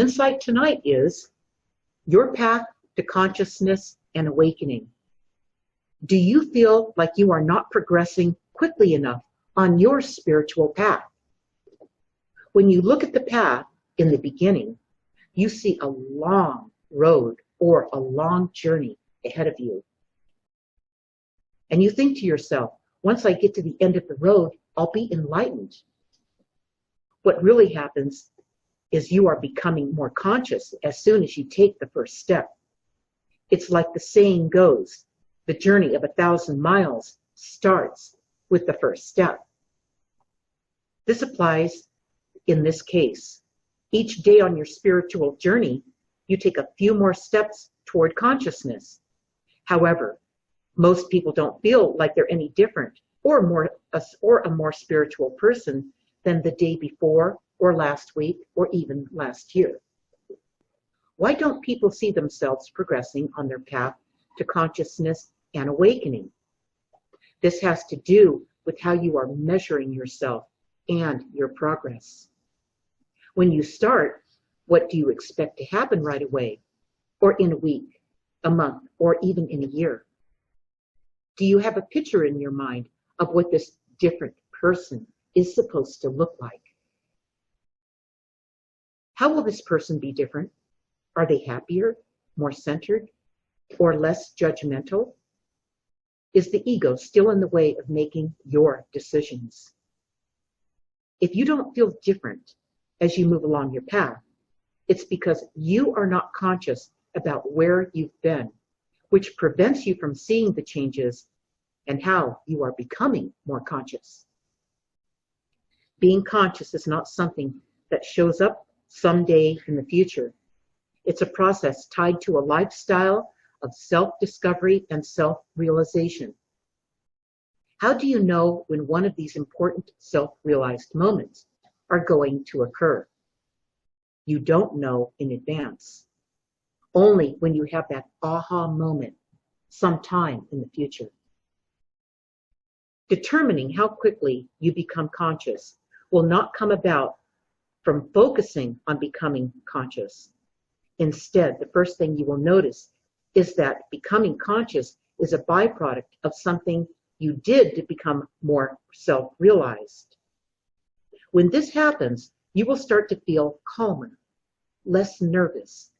insight tonight is your path to consciousness and awakening. Do you feel like you are not progressing quickly enough on your spiritual path? When you look at the path in the beginning, you see a long road or a long journey ahead of you. And you think to yourself, once I get to the end of the road, I'll be enlightened. What really happens is you are becoming more conscious as soon as you take the first step. It's like the saying goes, the journey of 1,000 miles starts with the first step. This applies in this case. Each day on your spiritual journey, you take a few more steps toward consciousness. However, most people don't feel like they're any different or a more spiritual person than the day before or last week or even last year. Why don't people see themselves progressing on their path to consciousness and awakening? This has to do with how you are measuring yourself and your progress. When you start, what do you expect to happen right away, or in a week, a month, or even in a year? Do you have a picture in your mind of what this different person is supposed to look like? How will this person be different? Are they happier, more centered, or less judgmental? Is the ego still in the way of making your decisions? If you don't feel different as you move along your path, it's because you are not conscious about where you've been, which prevents you from seeing the changes and how you are becoming more conscious. Being conscious is not something that shows up someday in the future. It's a process tied to a lifestyle of self-discovery and self-realization. How do you know when one of these important self-realized moments are going to occur? You don't know in advance. Only when you have that aha moment sometime in the future. Determining how quickly you become conscious will not come about from focusing on becoming conscious. Instead, the first thing you will notice is that becoming conscious is a byproduct of something you did to become more self-realized. When this happens, you will start to feel calmer, less nervous,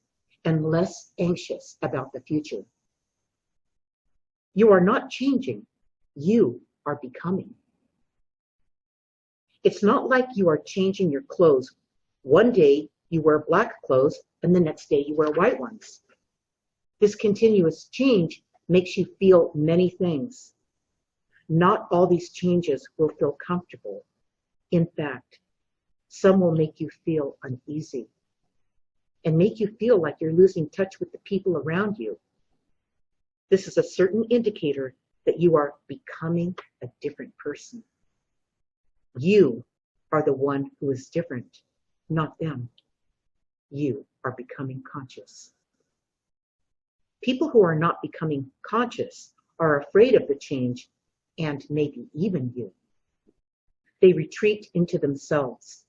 and less anxious about the future. You are not changing, you are becoming. It's not like you are changing your clothes. One day you wear black clothes and the next day you wear white ones. This continuous change makes you feel many things. Not all these changes will feel comfortable. In fact, some will make you feel uneasy and make you feel like you're losing touch with the people around you. This is a certain indicator that you are becoming a different person. You are the one who is different, not them. You are becoming conscious. People who are not becoming conscious are afraid of the change and maybe even you. They retreat into themselves.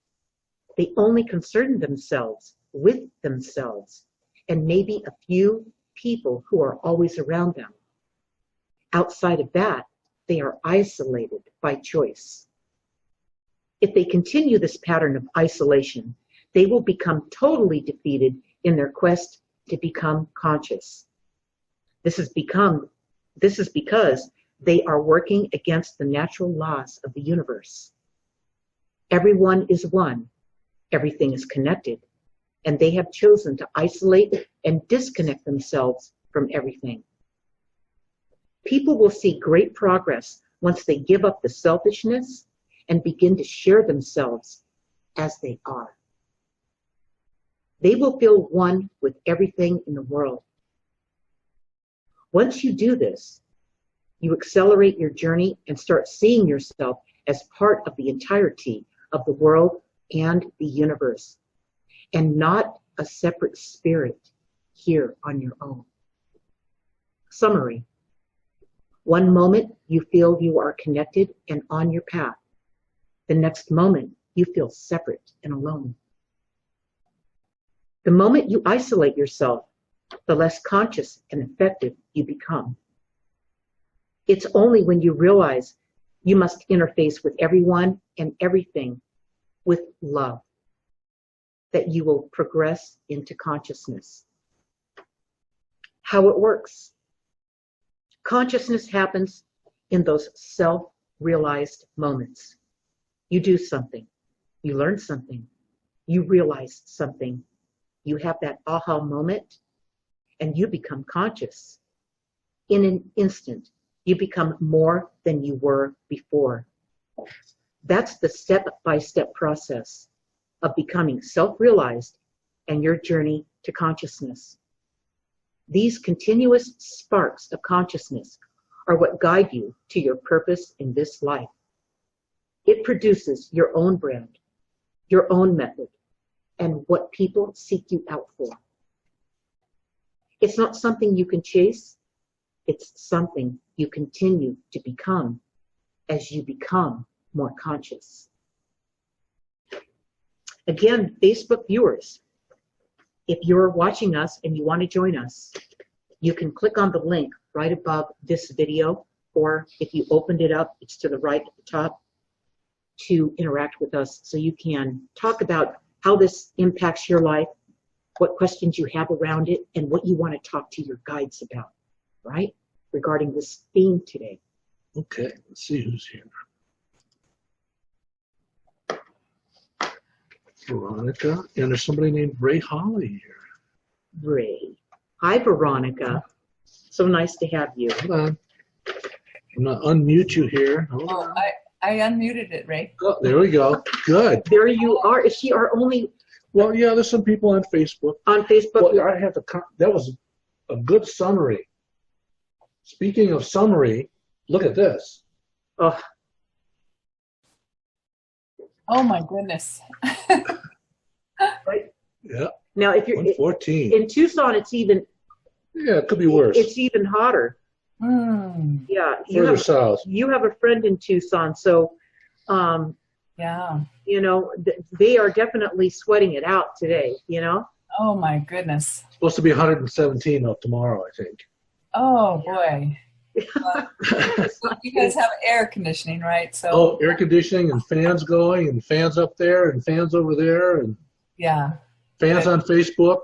They only concern themselves with themselves and maybe a few people who are always around them. Outside of that, they are isolated by choice. If they continue this pattern of isolation, they will become totally defeated in their quest to become conscious. This is because they are working against the natural laws of the universe. Everyone is one, everything is connected, and they have chosen to isolate and disconnect themselves from everything. People will see great progress once they give up the selfishness and begin to share themselves as they are. They will feel one with everything in the world. Once you do this, you accelerate your journey and start seeing yourself as part of the entirety of the world and the universe, and not a separate spirit here on your own. Summary. One moment you feel you are connected and on your path. The next moment you feel separate and alone. The moment you isolate yourself, the less conscious and effective you become. It's only when you realize you must interface with everyone and everything with love that you will progress into consciousness. How it works. Consciousness happens in those self-realized moments. You do something, you learn something, you realize something, you have that aha moment, and you become conscious. In an instant, you become more than you were before. That's the step-by-step process of becoming self-realized and your journey to consciousness. These continuous sparks of consciousness are what guide you to your purpose in this life. It produces your own brand, your own method, and what people seek you out for. It's not something you can chase. It's something you continue to become as you become more conscious. Again, Facebook viewers, if you're watching us and you want to join us, you can click on the link right above this video, or if you opened it up, it's to the right at the top, to interact with us so you can talk about how this impacts your life, what questions you have around it, and what you want to talk to your guides about, right? Regarding this theme today. Okay, let's see who's here. Veronica, and there's somebody named Ray Holly here. Ray. Hi, Veronica. So nice to have you. Hold on. I'm going to unmute you here. Hold Oh, on. I unmuted it, Ray. Oh, there we go. Good. There you are. Is she our only Well, yeah, there's some people on Facebook. on Facebook? Well, I have to. That was a good summary. Speaking of summary, look at this. Oh, Oh my goodness. right. Yeah, Now, if you're 114. in Tucson, it's even Yeah, it could be worse. It's even hotter. Mm, Yeah, Further south. you have a friend in Tucson, so yeah. you know they are definitely sweating it out today. You know. Oh my goodness. Supposed to be 117 though tomorrow, I think. Oh boy. Well, you guys have air conditioning, right? So Oh, air conditioning and fans going and fans up there and fans over there and yeah. fans on Facebook,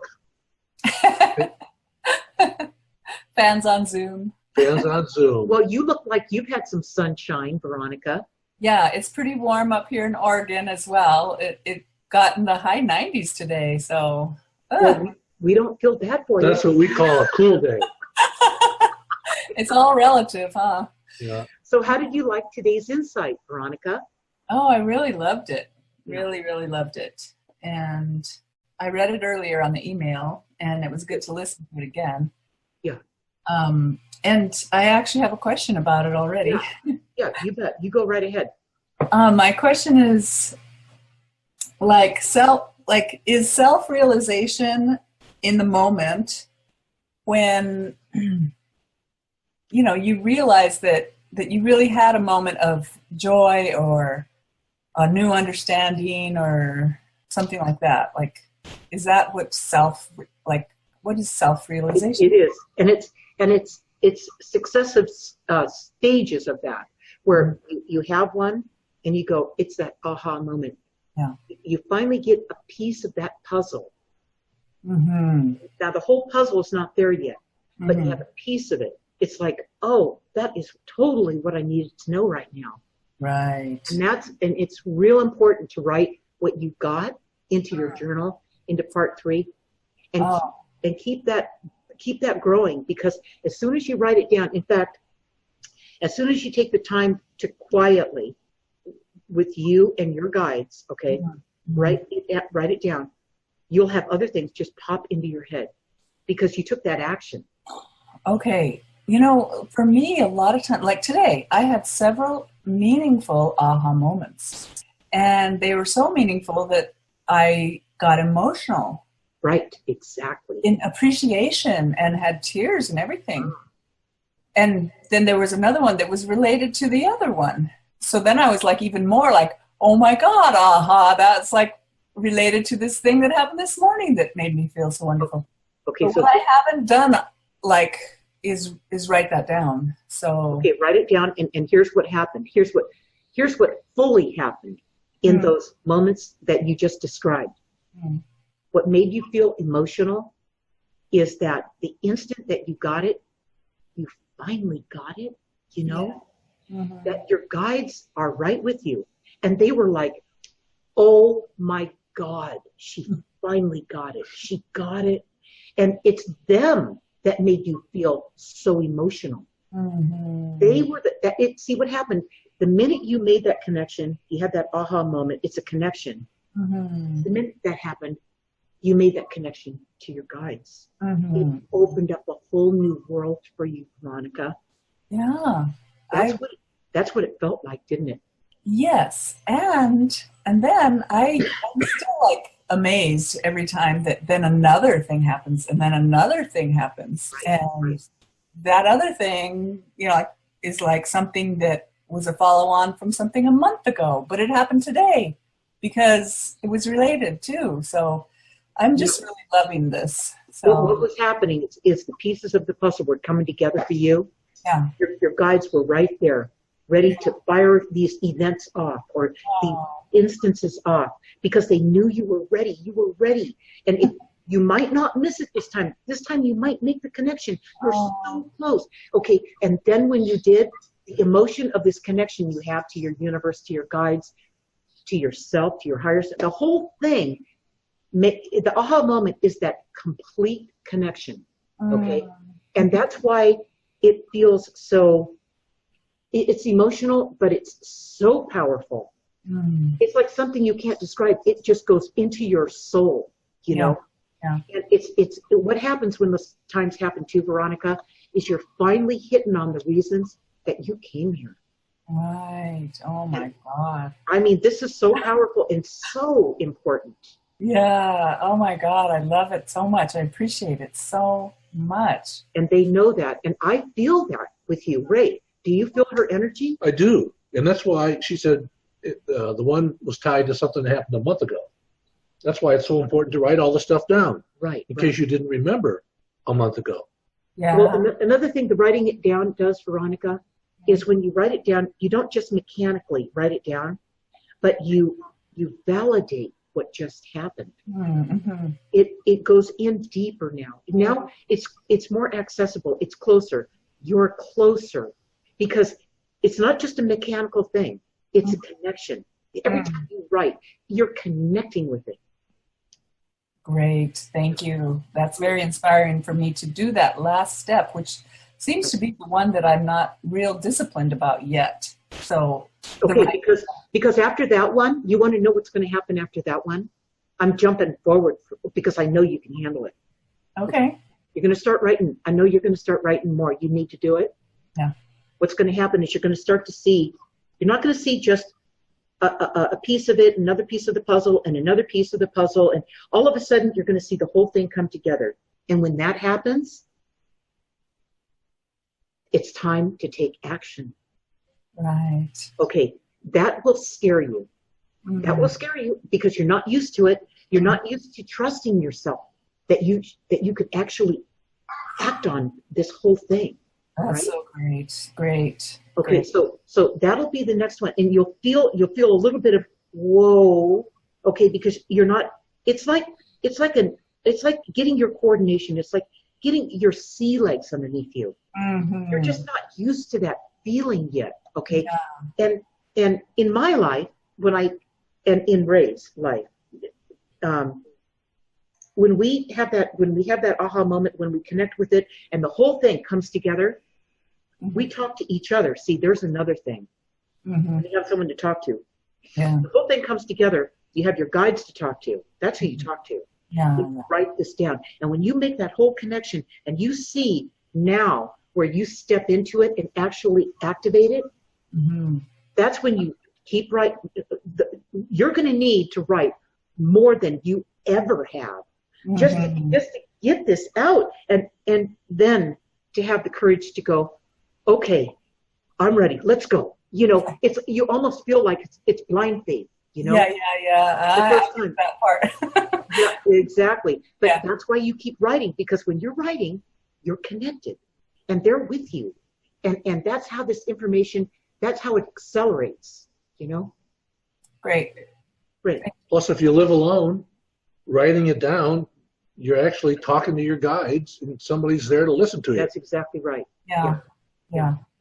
Fans on Zoom. fans on Zoom. Well, you look like you've had some sunshine, Veronica. Yeah, it's pretty warm up here in Oregon as well. It got in the high 90s today, so Well, we don't feel bad for That's you. what we call a cool day. it's all relative, huh? Yeah. So, how did you like today's insight, Veronica? Oh, I really loved it. Really, really loved it. And I read it earlier on the email, and it was good to listen to it again. Yeah. And I actually have a question about it already. Yeah, you bet. You go right ahead. My question is, is self-realization in the moment when, you realize that you really had a moment of joy or a new understanding or something like that? Like, is that what what is self-realization? It is, and it's successive stages of that, where you have one and you go, it's that aha moment. Yeah. You finally get a piece of that puzzle. Mm-hmm. Now the whole puzzle is not there yet, but Mm-hmm. you have a piece of it. It's like, oh, that is totally what I needed to know right now. Right. And it's real important to write what you got into your journal, into part 3, and and keep that growing, because as soon as you write it down, in fact, as soon as you take the time to quietly with you and your guides, okay, Mm-hmm. write it down, you'll have other things just pop into your head because you took that action. Okay. For me, a lot of time, like today, I had several meaningful aha moments. And they were so meaningful that I got emotional. Right, exactly. In appreciation and had tears and everything. And then there was another one that was related to the other one. So then I was like even more like, oh my God, aha, that's like related to this thing that happened this morning that made me feel so wonderful. Okay, but so what I haven't done, like, is write that down. So okay, write it down, and here's what happened. Here's what fully happened in those moments that you just described. What made you feel emotional is that the instant that you got it, you finally got it, you know, that your guides are right with you. And they were like, oh my God, she finally got it. She got it. And it's them that made you feel so emotional. They were see what happened. The minute you made that connection, you had that aha moment, it's a connection. The minute that happened, you made that connection to your guides. It opened up a whole new world for you, Veronica. Yeah. That's what it felt like, didn't it? Yes. And then I'm still like amazed every time that then another thing happens and then another thing happens. And that other thing, you know, like, is like something that was a follow-on from something a month ago, but it happened today because it was related too. So I'm just really loving this. So what was happening is the pieces of the puzzle were coming together for you. Yeah. Your guides were right there, ready to fire these events off or the instances off because they knew you were ready. You were ready. And you might not miss it this time. This time you might make the connection. You're so close. Okay, and then when you did, the emotion of this connection you have to your universe, to your guides, to yourself, to your higher self, the whole thing, the aha moment is that complete connection, okay? And that's why it feels so, it's emotional, but it's so powerful. It's like something you can't describe. It just goes into your soul, you know? Yeah. And it's what happens when those times happen too, Veronica, is you're finally hitting on the reasons that you came here. Right. Oh my God. I mean, this is so powerful and so important. Yeah. Oh my God. I love it so much. I appreciate it so much. And they know that. And I feel that with you. Ray, do you feel her energy? I do. And that's why she said the one was tied to something that happened a month ago. That's why it's so important to write all the stuff down. Right. In case you didn't remember a month ago. Yeah. Well, another thing the writing it down does, Veronica, is when you write it down, you don't just mechanically write it down, but you validate what just happened. It goes in deeper now. Now it's more accessible. It's closer. You're closer because it's not just a mechanical thing. It's a connection. Every time you write, you're connecting with it. Great. Thank you. That's very inspiring for me to do that last step, which seems to be the one that I'm not real disciplined about yet. So okay, because after that one, you want to know what's going to happen after that one? I'm jumping forward because I know you can handle it. Okay. You're going to start writing. I know you're going to start writing more. You need to do it. Yeah. What's going to happen is you're going to start to see, you're not going to see just a piece of it, another piece of the puzzle, and another piece of the puzzle, and all of a sudden you're going to see the whole thing come together. And when that happens, it's time to take action. Right. Okay, that will scare you. That will scare you because you're not used to it. You're not used to trusting yourself that you could actually act on this whole thing. That's right? so great. Great. Okay, Great. so that'll be the next one, and you'll feel a little bit of whoa. Okay, because you're not. It's like getting your coordination. It's like getting your sea legs underneath you. You're just not used to that feeling yet. Okay, and in my life, and in Ray's life, when we have that aha moment, when we connect with it, and the whole thing comes together. We talk to each other. See, there's another thing. You have someone to talk to. Yeah. The whole thing comes together. You have your guides to talk to. That's who you talk to. Yeah. You write this down. And when you make that whole connection and you see now where you step into it and actually activate it, that's when you keep writing. You're going to need to write more than you ever have. Just to get this out and then to have the courage to go, okay, I'm ready. Let's go. You know, you almost feel like it's blind faith. you know? Yeah. The I first get time. that part. Yeah, exactly. But Yeah. that's why you keep writing, because when you're writing, you're connected and they're with you. And that's how this information, that's how it accelerates, you know? Great. Great. Plus, if you live alone, writing it down, you're actually talking to your guides, and somebody's there to listen to you. That's exactly right. Yeah.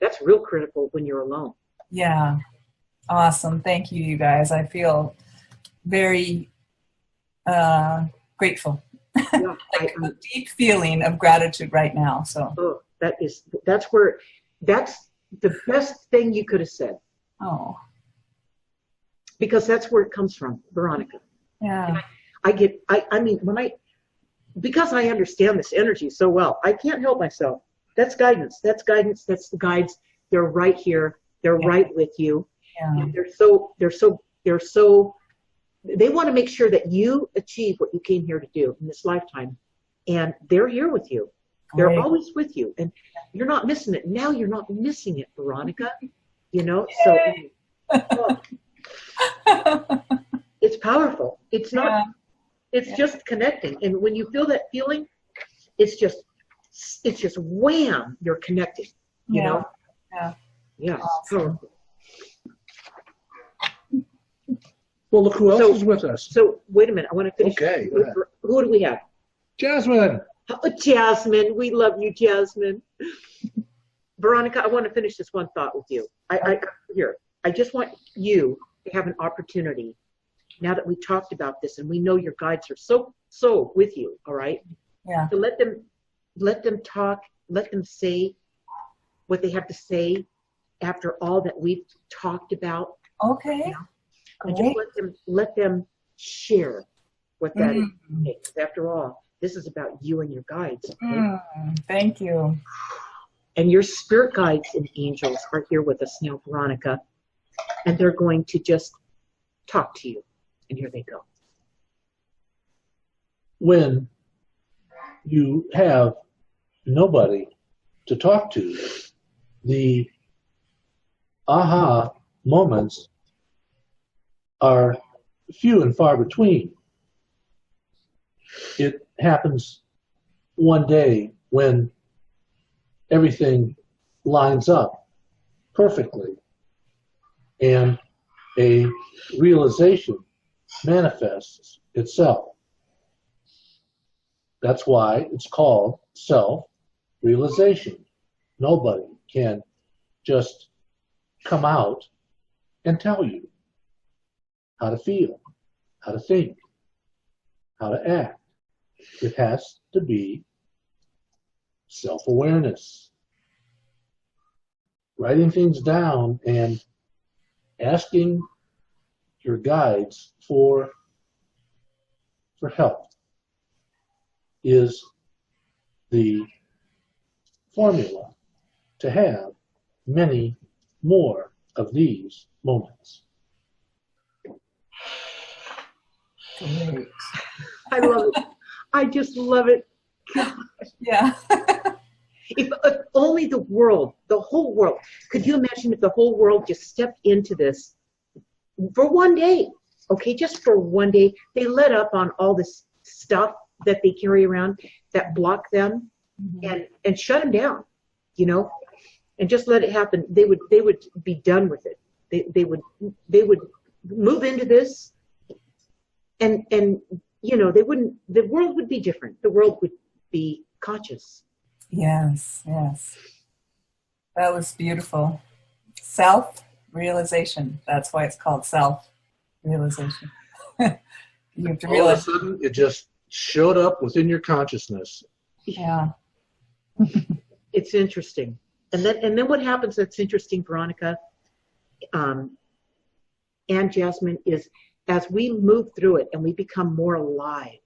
That's real critical when you're alone. Yeah. Awesome. Thank you, you guys. I feel very grateful. Yeah, Like a deep feeling of gratitude right now. So. that's the best thing you could have said, Oh. because that's where it comes from, Veronica. Yeah. Because I understand this energy so well, I can't help myself. That's guidance. That's the guides. They're right here. They're right with you. Yeah. And they want to make sure that you achieve what you came here to do in this lifetime. And they're here with you. They're Great. always with you. And you're not missing it. Now you're not missing it, Veronica. You know, Yay. so it's powerful. It's not, it's just connecting. And when you feel that feeling, it's just wham, you're connected, you know? Yeah. Awesome. Powerful. Well, look who else is with us. So wait a minute. I want to finish. Okay, go ahead. Who do we have? Jasmine. Oh, Jasmine. We love you, Jasmine. Veronica, I want to finish this one thought with you. I just want you to have an opportunity, now that we talked about this and we know your guides are so with you, all right? Yeah. To let them talk, let them say what they have to say after all that we've talked about. Okay. You know? And just let them share what that is. Because after all, this is about you and your guides. Okay? Thank you. And your spirit guides and angels are here with us now, Veronica. And they're going to just talk to you. And here they go. When you have nobody to talk to, the aha moments are few and far between. It happens one day when everything lines up perfectly and a realization manifests itself. That's why it's called self-realization. Nobody can just come out and tell you how to feel, how to think, how to act. It has to be self-awareness. Writing things down and asking your guides for help is the formula to have many more of these moments. Great. I love it. I just love it. Yeah. If only the whole world, could you imagine if the whole world just stepped into this for one day? Okay, just for one day, they let up on all this stuff that they carry around that block them and shut them down, you know, and just let it happen. They would be done with it. They would move into this and you know, the world would be different. The world would be conscious. Yes. That was beautiful. Self-realization. That's why it's called self-realization. You have to All of a realize. sudden, it just showed up within your consciousness. Yeah. It's interesting. And then what happens that's interesting, Veronica, and Jasmine, is as we move through it and we become more alive,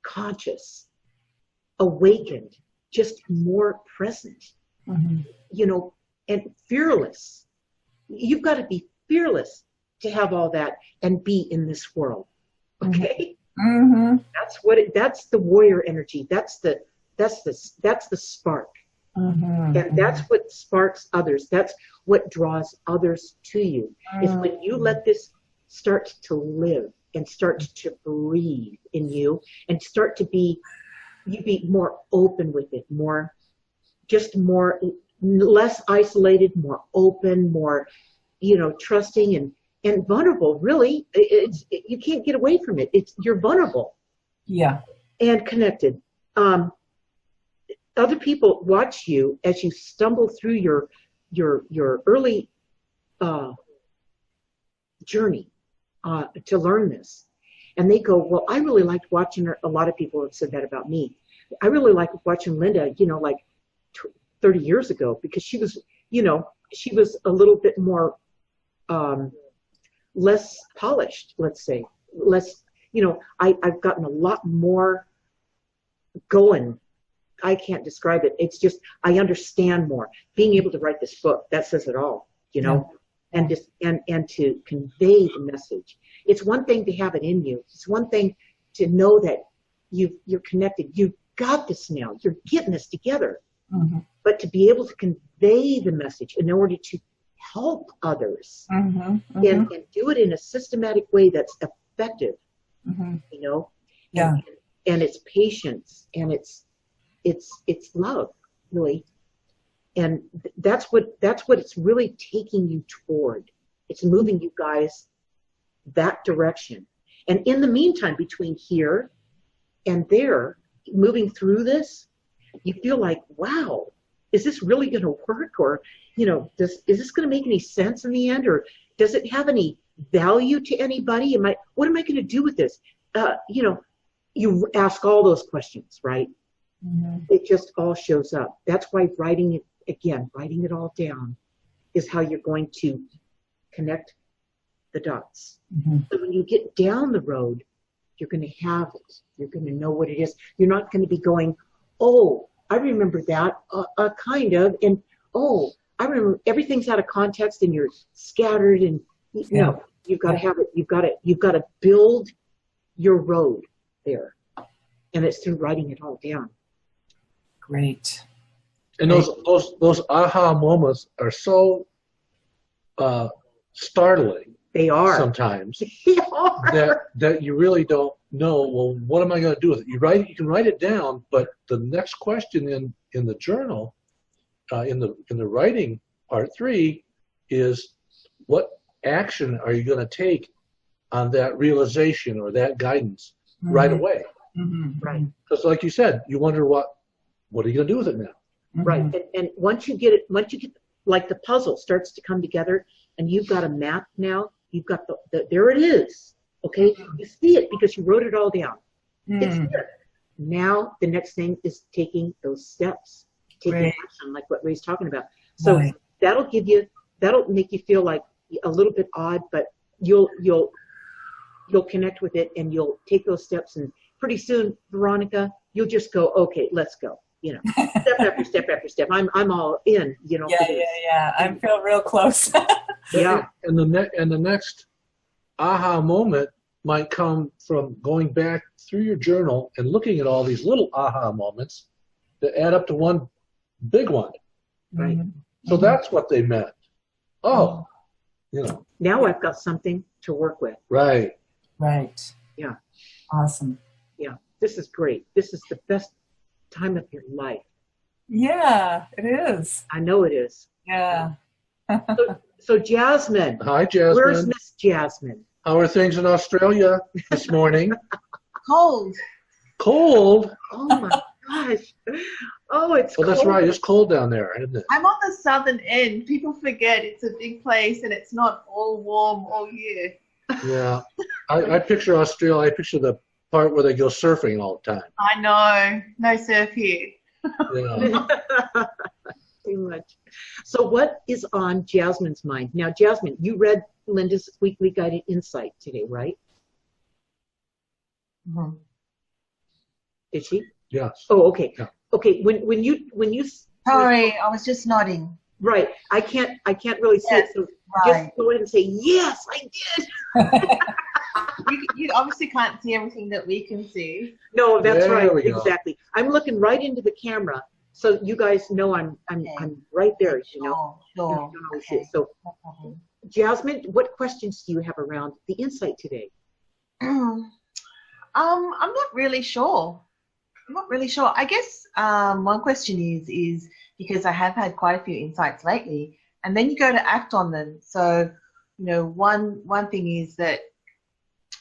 conscious, awakened, just more present, you know, and fearless. You've got to be fearless to have all that and be in this world. Okay? That's the warrior energy. That's the spark. And that's what sparks others. That's what draws others to you. Is when you let this start to live and start to breathe in you and start to be, you be more open with it, more, less isolated, more open, more, trusting and vulnerable. Really, you can't get away from it. You're vulnerable. Yeah. And connected. Other people watch you as you stumble through your early journey to learn this, and they go, "Well, I really liked watching her." A lot of people have said that about me. I really liked watching Linda, like 30 years ago, because she was, she was a little bit more less polished, let's say, less. I've gotten a lot more going. I can't describe it. It's just, I understand more. Being able to write this book, that says it all, and just, and to convey the message. It's one thing to have it in you. It's one thing to know that you're connected. You've got this now. You're getting this together. But to be able to convey the message in order to help others and do it in a systematic way that's effective, Yeah. And it's patience and it's love, really, and that's what it's really taking you toward. It's moving you guys that direction. And in the meantime, between here and there, moving through this, you feel like, wow, is this really going to work? Or, is this going to make any sense in the end? Or does it have any value to anybody? What am I going to do with this? You ask all those questions, right? It just all shows up. That's why writing it all down is how you're going to connect the dots. So when you get down the road, you're going to have it. You're going to know what it is. You're not going to be going, oh, I remember that, kind of, and oh, I remember, everything's out of context and you're scattered, and you've got to have it. You've got to build your road there, and it's through writing it all down. Great. And those aha moments are so startling. They are sometimes. They are. that you really don't know. Well, what am I going to do with it? You can write it down, but the next question in the journal, in the writing part 3, is what action are you going to take on that realization or that guidance right away? Right. Because, like you said, you wonder what are you going to do with it now? Right. And once you get like the puzzle starts to come together, and you've got a map now. You've got there it is. Okay, you see it because you wrote it all down. It's there. Now the next thing is taking those steps, taking action, like what Ray's talking about. So that'll make you feel like a little bit odd, but you'll connect with it, and you'll take those steps, and pretty soon, Veronica, you'll just go, okay, let's go. Step after step after step. I'm all in. Yeah. I feel real close. Yeah. And the next aha moment might come from going back through your journal and looking at all these little aha moments that add up to one big one. Right. So that's what they meant. Oh, Now I've got something to work with. Right. Right. Yeah. Awesome. Yeah. This is great. This is the best time of your life. Yeah, it is. I know it is. Yeah. So Jasmine. Hi, Jasmine. Where's Miss Jasmine? How are things in Australia this morning? Cold. Cold? Oh my gosh. Oh, it's cold. That's right. It's cold down there, isn't it? I'm on the southern end. People forget it's a big place and it's not all warm all year. Yeah. I picture Australia. I picture the part where they go surfing all the time. I know. No surf here. Yeah. Too much. So what is on Jasmine's mind? Now, Jasmine, you read Linda's weekly guided insight today, right? Mm-hmm. Did she? Yes. Oh, okay. Yeah. Okay. When you Sorry, I was just nodding. right, I can't really see it. So Right. just go ahead and say yes, I did. You obviously can't see everything that we can see. No, that's There right. we go. Exactly. I'm looking right into the camera, So you guys know I'm right there, you know. Sure, You sure. don't always see it. Okay, So no problem. Jasmine, what questions do you have around the insight today? I'm not really sure. I'm not really sure. I guess one question is because I have had quite a few insights lately, and then you go to act on them. So, you know, one thing is that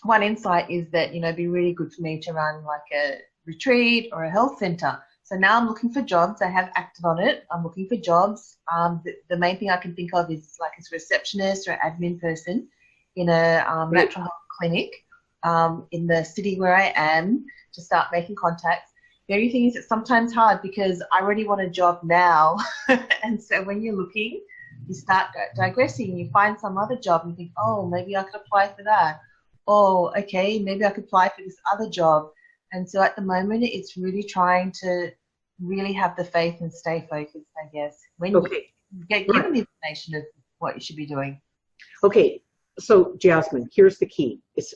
one insight is that, you know, it'd be really good for me to run like a retreat or a health center. So now I'm looking for jobs. I have acted on it. I'm looking for jobs. The main thing I can think of is like as a receptionist or admin person in a natural health clinic in the city where I am, to start making contacts. The only thing is it's sometimes hard because I already want a job now. And so when you're looking, you start digressing. You find some other job and you think, oh, maybe I could apply for that. Oh, okay, maybe I could apply for this other job. And so at the moment, it's really trying to really have the faith and stay focused, I guess, when you get given the information of what you should be doing. Okay, so Jasmine, here's the key. It's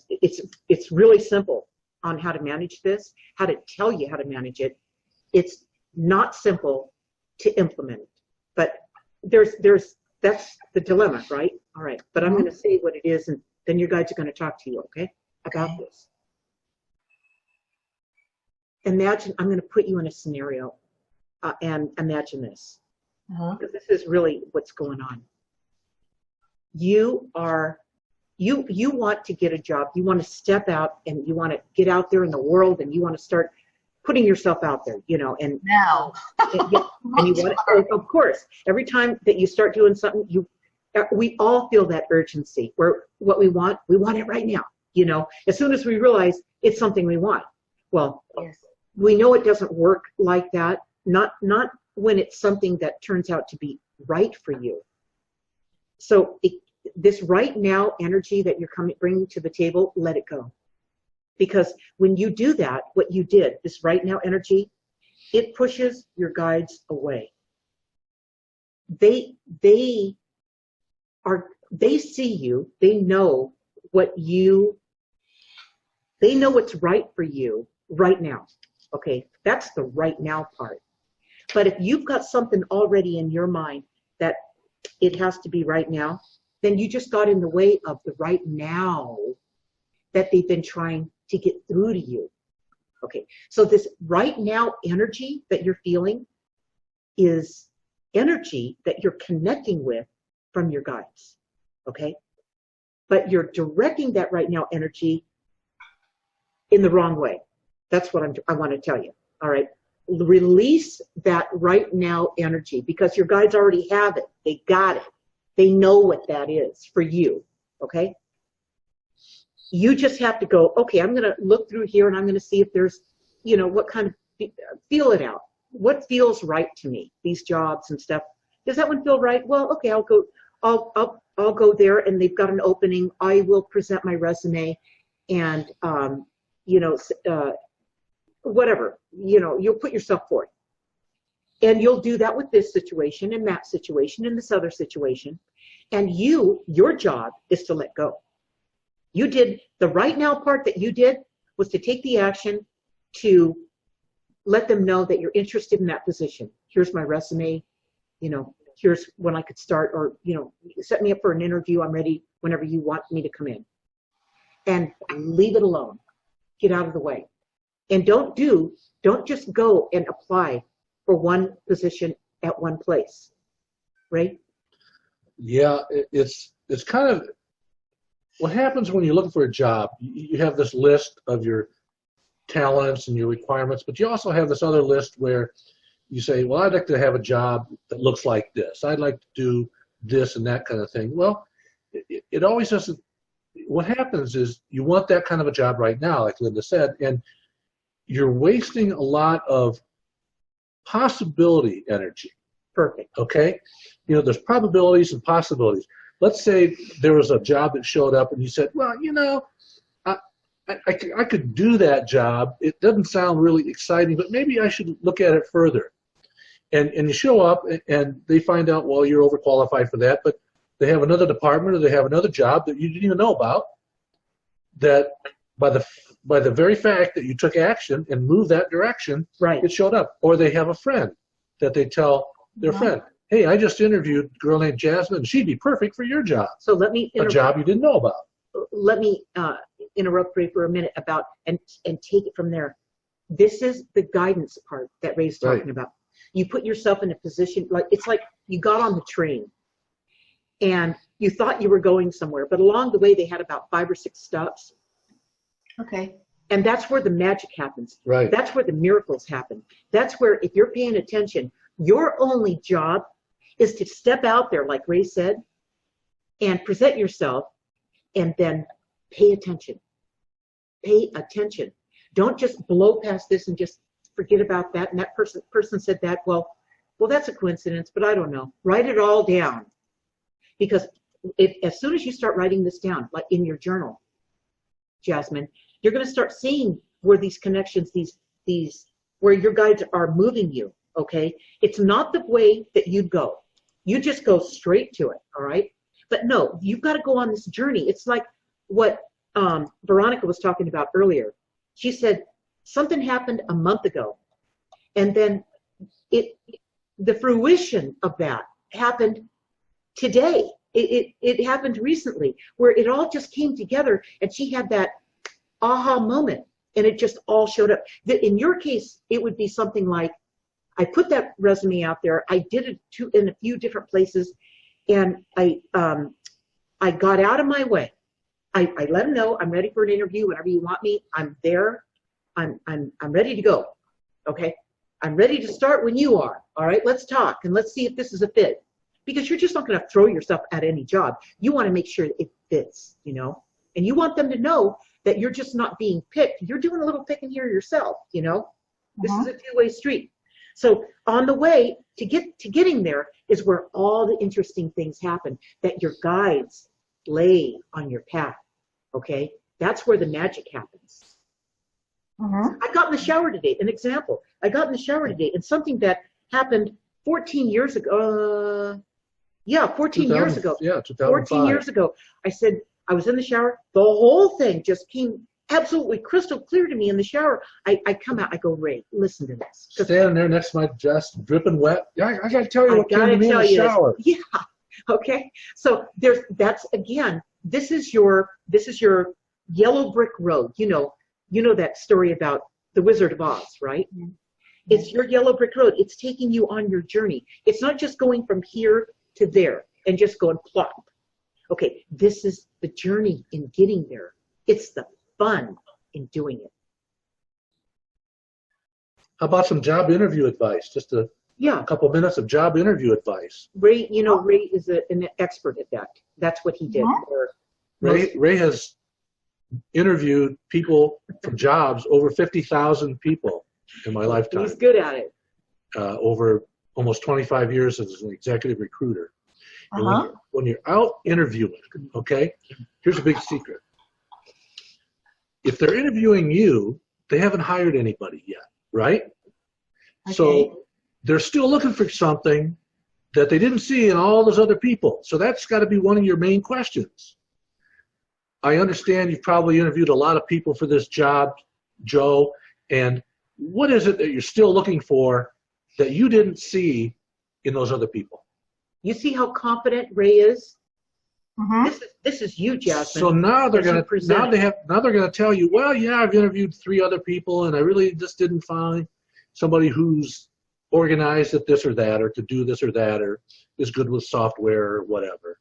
really simple on how to manage this, how to tell you how to manage it. It's not simple to implement it, but that's the dilemma, right? All right, but I'm going to say what it is, and then your guides are going to talk to you, okay, about this. Imagine, I'm going to put you in a scenario and imagine this. Because this is really what's going on. You want to get a job. You want to step out and you want to get out there in the world and you want to start putting yourself out there, you know, and now. and you want, of course, every time that you start doing something, we all feel that urgency where what we want it right now, you know, as soon as we realize it's something we want. Well, Yes. We know it doesn't work like that, not when it's something that turns out to be right for you. So this right now energy that you're bringing to the table, let it go. Because when you do that, what you did, this right now energy, it pushes your guides away. They see you, they know what's right for you right now. Okay, that's the right now part. But if you've got something already in your mind that it has to be right now, then you just got in the way of the right now that they've been trying to get through to you. Okay, so this right now energy that you're feeling is energy that you're connecting with from your guides. Okay, but you're directing that right now energy in the wrong way. That's what I want to tell you. All right. Release that right now energy because your guides already have it. They got it. They know what that is for you. Okay. You just have to go, okay, I'm going to look through here and I'm going to see if there's, you know, what kind of, feel it out. What feels right to me? These jobs and stuff. Does that one feel right? Well, okay, I'll go there and they've got an opening. I will present my resume and, you know, whatever, you know, you'll put yourself forth. And you'll do that with this situation and that situation and this other situation. And your job is to let go. You did the right now part that you did was to take the action to let them know that you're interested in that position. Here's my resume, you know, here's when I could start, or, you know, set me up for an interview. I'm ready whenever you want me to come in. And leave it alone. Get out of the way. And don't just go and apply for one position at one place, right? Yeah, it's kind of what happens when you're looking for a job. You have this list of your talents and your requirements, but you also have this other list where you say, well, I'd like to have a job that looks like this. I'd like to do this and that kind of thing. Well, it always doesn't. What happens is you want that kind of a job right now, like Linda said, and you're wasting a lot of possibility energy. Perfect. Okay? You know, there's probabilities and possibilities. Let's say there was a job that showed up and you said, well, you know, I could do that job. It doesn't sound really exciting, but maybe I should look at it further. And you show up and they find out, well, you're overqualified for that, but they have another department or they have another job that you didn't even know about, that by the very fact that you took action and moved that direction, right, it showed up. Or they have a friend that they tell their friend, hey, I just interviewed a girl named Jasmine. She'd be perfect for your job. So let me A job you didn't know about. Let me interrupt Ray for a minute about and take it from there. This is the guidance part that Ray's talking about. You put yourself in a position, like it's like you got on the train and you thought you were going somewhere, but along the way they had about 5 or 6 stops. Okay. And that's where the magic happens. Right. That's where the miracles happen. That's where, if you're paying attention, your only job is to step out there, like Ray said, and present yourself, and then pay attention. Pay attention. Don't just blow past this and just forget about that. And that person said that. Well, that's a coincidence, but I don't know. Write it all down, because as soon as you start writing this down, like in your journal, Jasmine, you're going to start seeing where these connections, these where your guides are moving you. Okay, it's not the way that you'd go. You just go straight to it. All right, but no, you've got to go on this journey. It's like what Veronica was talking about earlier. She said something happened a month ago, and then the fruition of that happened today. It happened recently, where it all just came together, and she had that aha moment, and it just all showed up. In your case, it would be something like, I put that resume out there, I did it in a few different places, and I got out of my way. I let them know I'm ready for an interview whenever you want me. I'm there. I'm ready to go. Okay, I'm ready to start when you are. All right, let's talk and let's see if this is a fit. Because you're just not going to throw yourself at any job. You want to make sure it fits, you know, and you want them to know that you're just not being picked. You're doing a little picking here yourself, you know. This is a two-way street. So on the way to getting there is where all the interesting things happen that your guides lay on your path. Okay, that's where the magic happens. I got in the shower today. An example. I got in the shower today, and something that happened 14 years ago. 14 years ago. Yeah, 2005. 14 years ago. I said, I was in the shower. The whole thing just came absolutely crystal clear to me in the shower. I come out. I go, Ray, listen to this. Standing there next to my desk, dripping wet. Yeah, I got to tell you what came to me in the this. shower. Yeah. Okay. So that's again. This is your yellow brick road. You know that story about the Wizard of Oz, right? Mm-hmm. It's your yellow brick road. It's taking you on your journey. It's not just going from here to there and just going plop. Okay, this is the journey in getting there. It's the fun in doing it. How about some job interview advice? Just a couple minutes of job interview advice. Ray, Ray is an expert at that. That's what he did. Ray has interviewed people for jobs, over 50,000 people in my lifetime. He's good at it. Over almost 25 years as an executive recruiter. And when you're out interviewing, okay, here's a big secret. If they're interviewing you, they haven't hired anybody yet, right? Okay. So they're still looking for something that they didn't see in all those other people. So that's got to be one of your main questions. I understand you've probably interviewed a lot of people for this job, Joe, and what is it that you're still looking for that you didn't see in those other people? You see how confident Ray is? This is you, Jasmine. So now they're going to tell you, well, yeah, I've interviewed 3 other people, and I really just didn't find somebody who's organized at this or that, or to do this or that, or is good with software or whatever.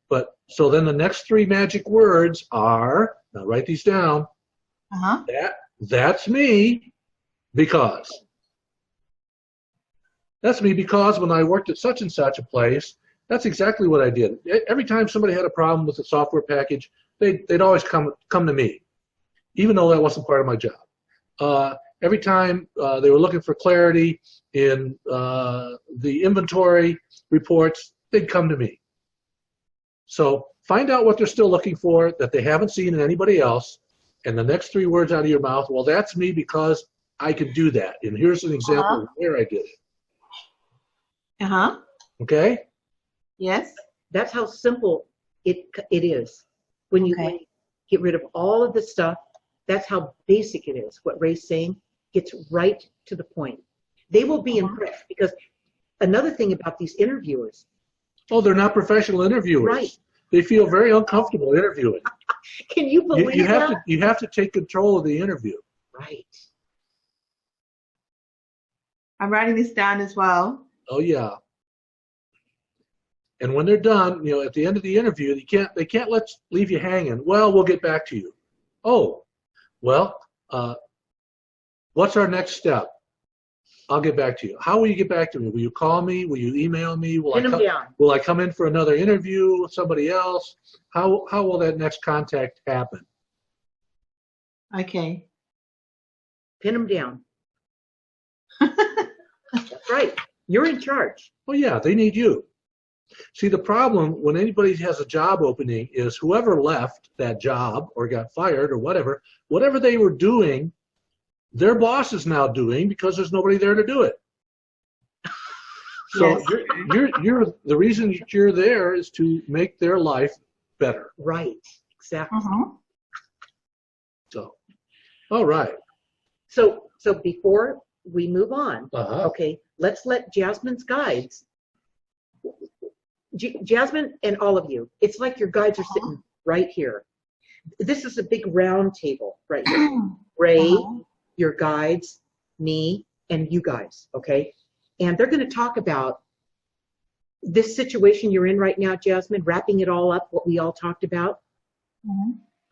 But so then the next 3 magic words are, now write these down. That's me because. That's me because when I worked at such and such a place, that's exactly what I did. Every time somebody had a problem with the software package, they'd always come to me, even though that wasn't part of my job. Every time they were looking for clarity in the inventory reports, they'd come to me. So find out what they're still looking for that they haven't seen in anybody else, and the next 3 words out of your mouth, well, that's me because I could do that. And here's an example of where I did it. Okay? Yes. That's how simple it is. When you get rid of all of the stuff, that's how basic it is. What Ray's saying gets right to the point. They will be impressed because another thing about these interviewers. Oh, they're not professional interviewers. Right. They feel very uncomfortable interviewing. Can you believe You have that? to you have to take control of the interview. Right. I'm writing this down as well. Oh yeah. And when they're done, at the end of the interview, they can't leave you hanging. Well, we'll get back to you. Oh, well, what's our next step? I'll get back to you. How will you get back to me? Will you call me? Will you email me? Pin them down. Will I come in for another interview with somebody else? How will that next contact happen? Okay. Pin them down. That's right. You're in charge. Well, yeah, they need you. See, the problem when anybody has a job opening is whoever left that job or got fired or whatever they were doing, their boss is now doing because there's nobody there to do it. So Yes. you're the reason you're there is to make their life better. Right. Exactly. So, all right. So before we move on, Uh-huh. okay, let's let Jasmine's guides, Jasmine and all of you, it's like your guides are sitting right here. This is a big round table right here. Ray, your guides, me, and you guys, okay? And they're going to talk about this situation you're in right now, Jasmine, wrapping it all up, what we all talked about.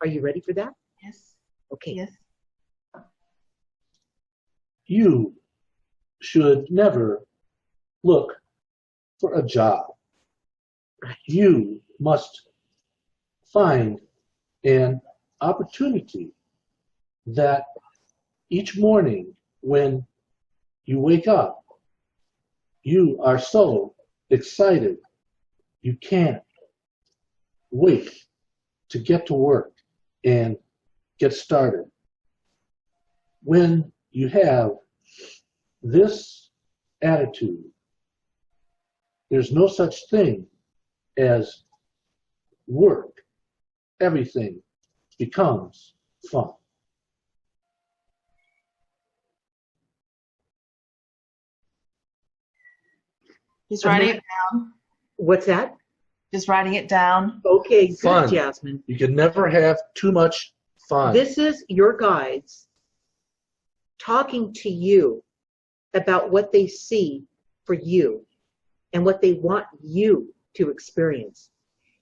Are you ready for that? Yes. Okay. Yes. You should never look for a job. You must find an opportunity that each morning when you wake up, you are so excited you can't wait to get to work and get started. When you have this attitude, there's no such thing as work. Everything becomes fun. Just writing it down. What's that? Just writing it down. Okay, good, Fun. Jasmine. You can never have too much fun. This is your guides talking to you about what they see for you and what they want you to experience.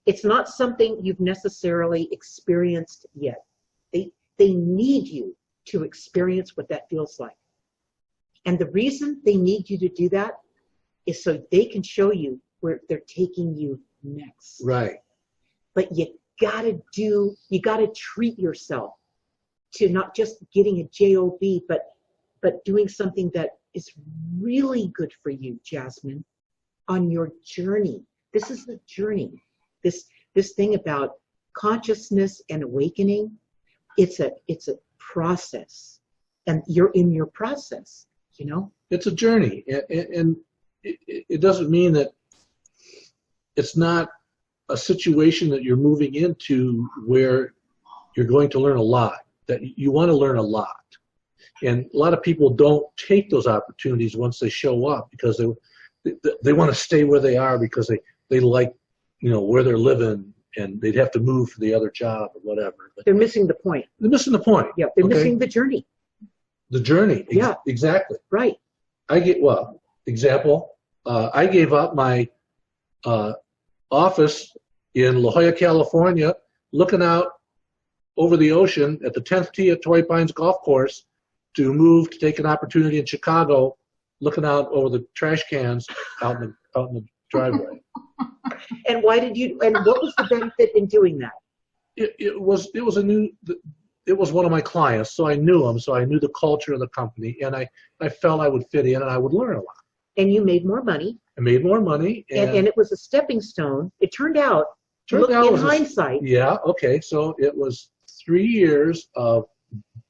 It's not something you've necessarily experienced yet. They need you to experience what that feels like. And the reason they need you to do that is so they can show you where they're taking you next. Right. But you gotta treat yourself to not just getting a job, but doing something that is really good for you, Jasmine, on your journey. This is the journey. This thing about consciousness and awakening, it's a process, and you're in your process. It's a journey, and it doesn't mean that it's not a situation that you're moving into where you're going to learn a lot, that you want to learn a lot. And a lot of people don't take those opportunities once they show up because they want to stay where they are because they like, where they're living, and they'd have to move for the other job or whatever. But They're missing the point. they're missing the point. Yeah, they're Okay? missing the journey. The journey. Yeah. Exactly. Right. I gave up my office in La Jolla, California, looking out over the ocean at the 10th tee at Torrey Pines Golf Course to move to take an opportunity in Chicago, looking out over the trash cans out in the driveway. And why did you? And what was the benefit in doing that? It was one of my clients, so I knew him, so I knew the culture of the company, and I felt I would fit in and I would learn a lot. And you made more money. I made more money, And it was a stepping stone. It turned out in hindsight. Yeah, okay, so it was 3 years of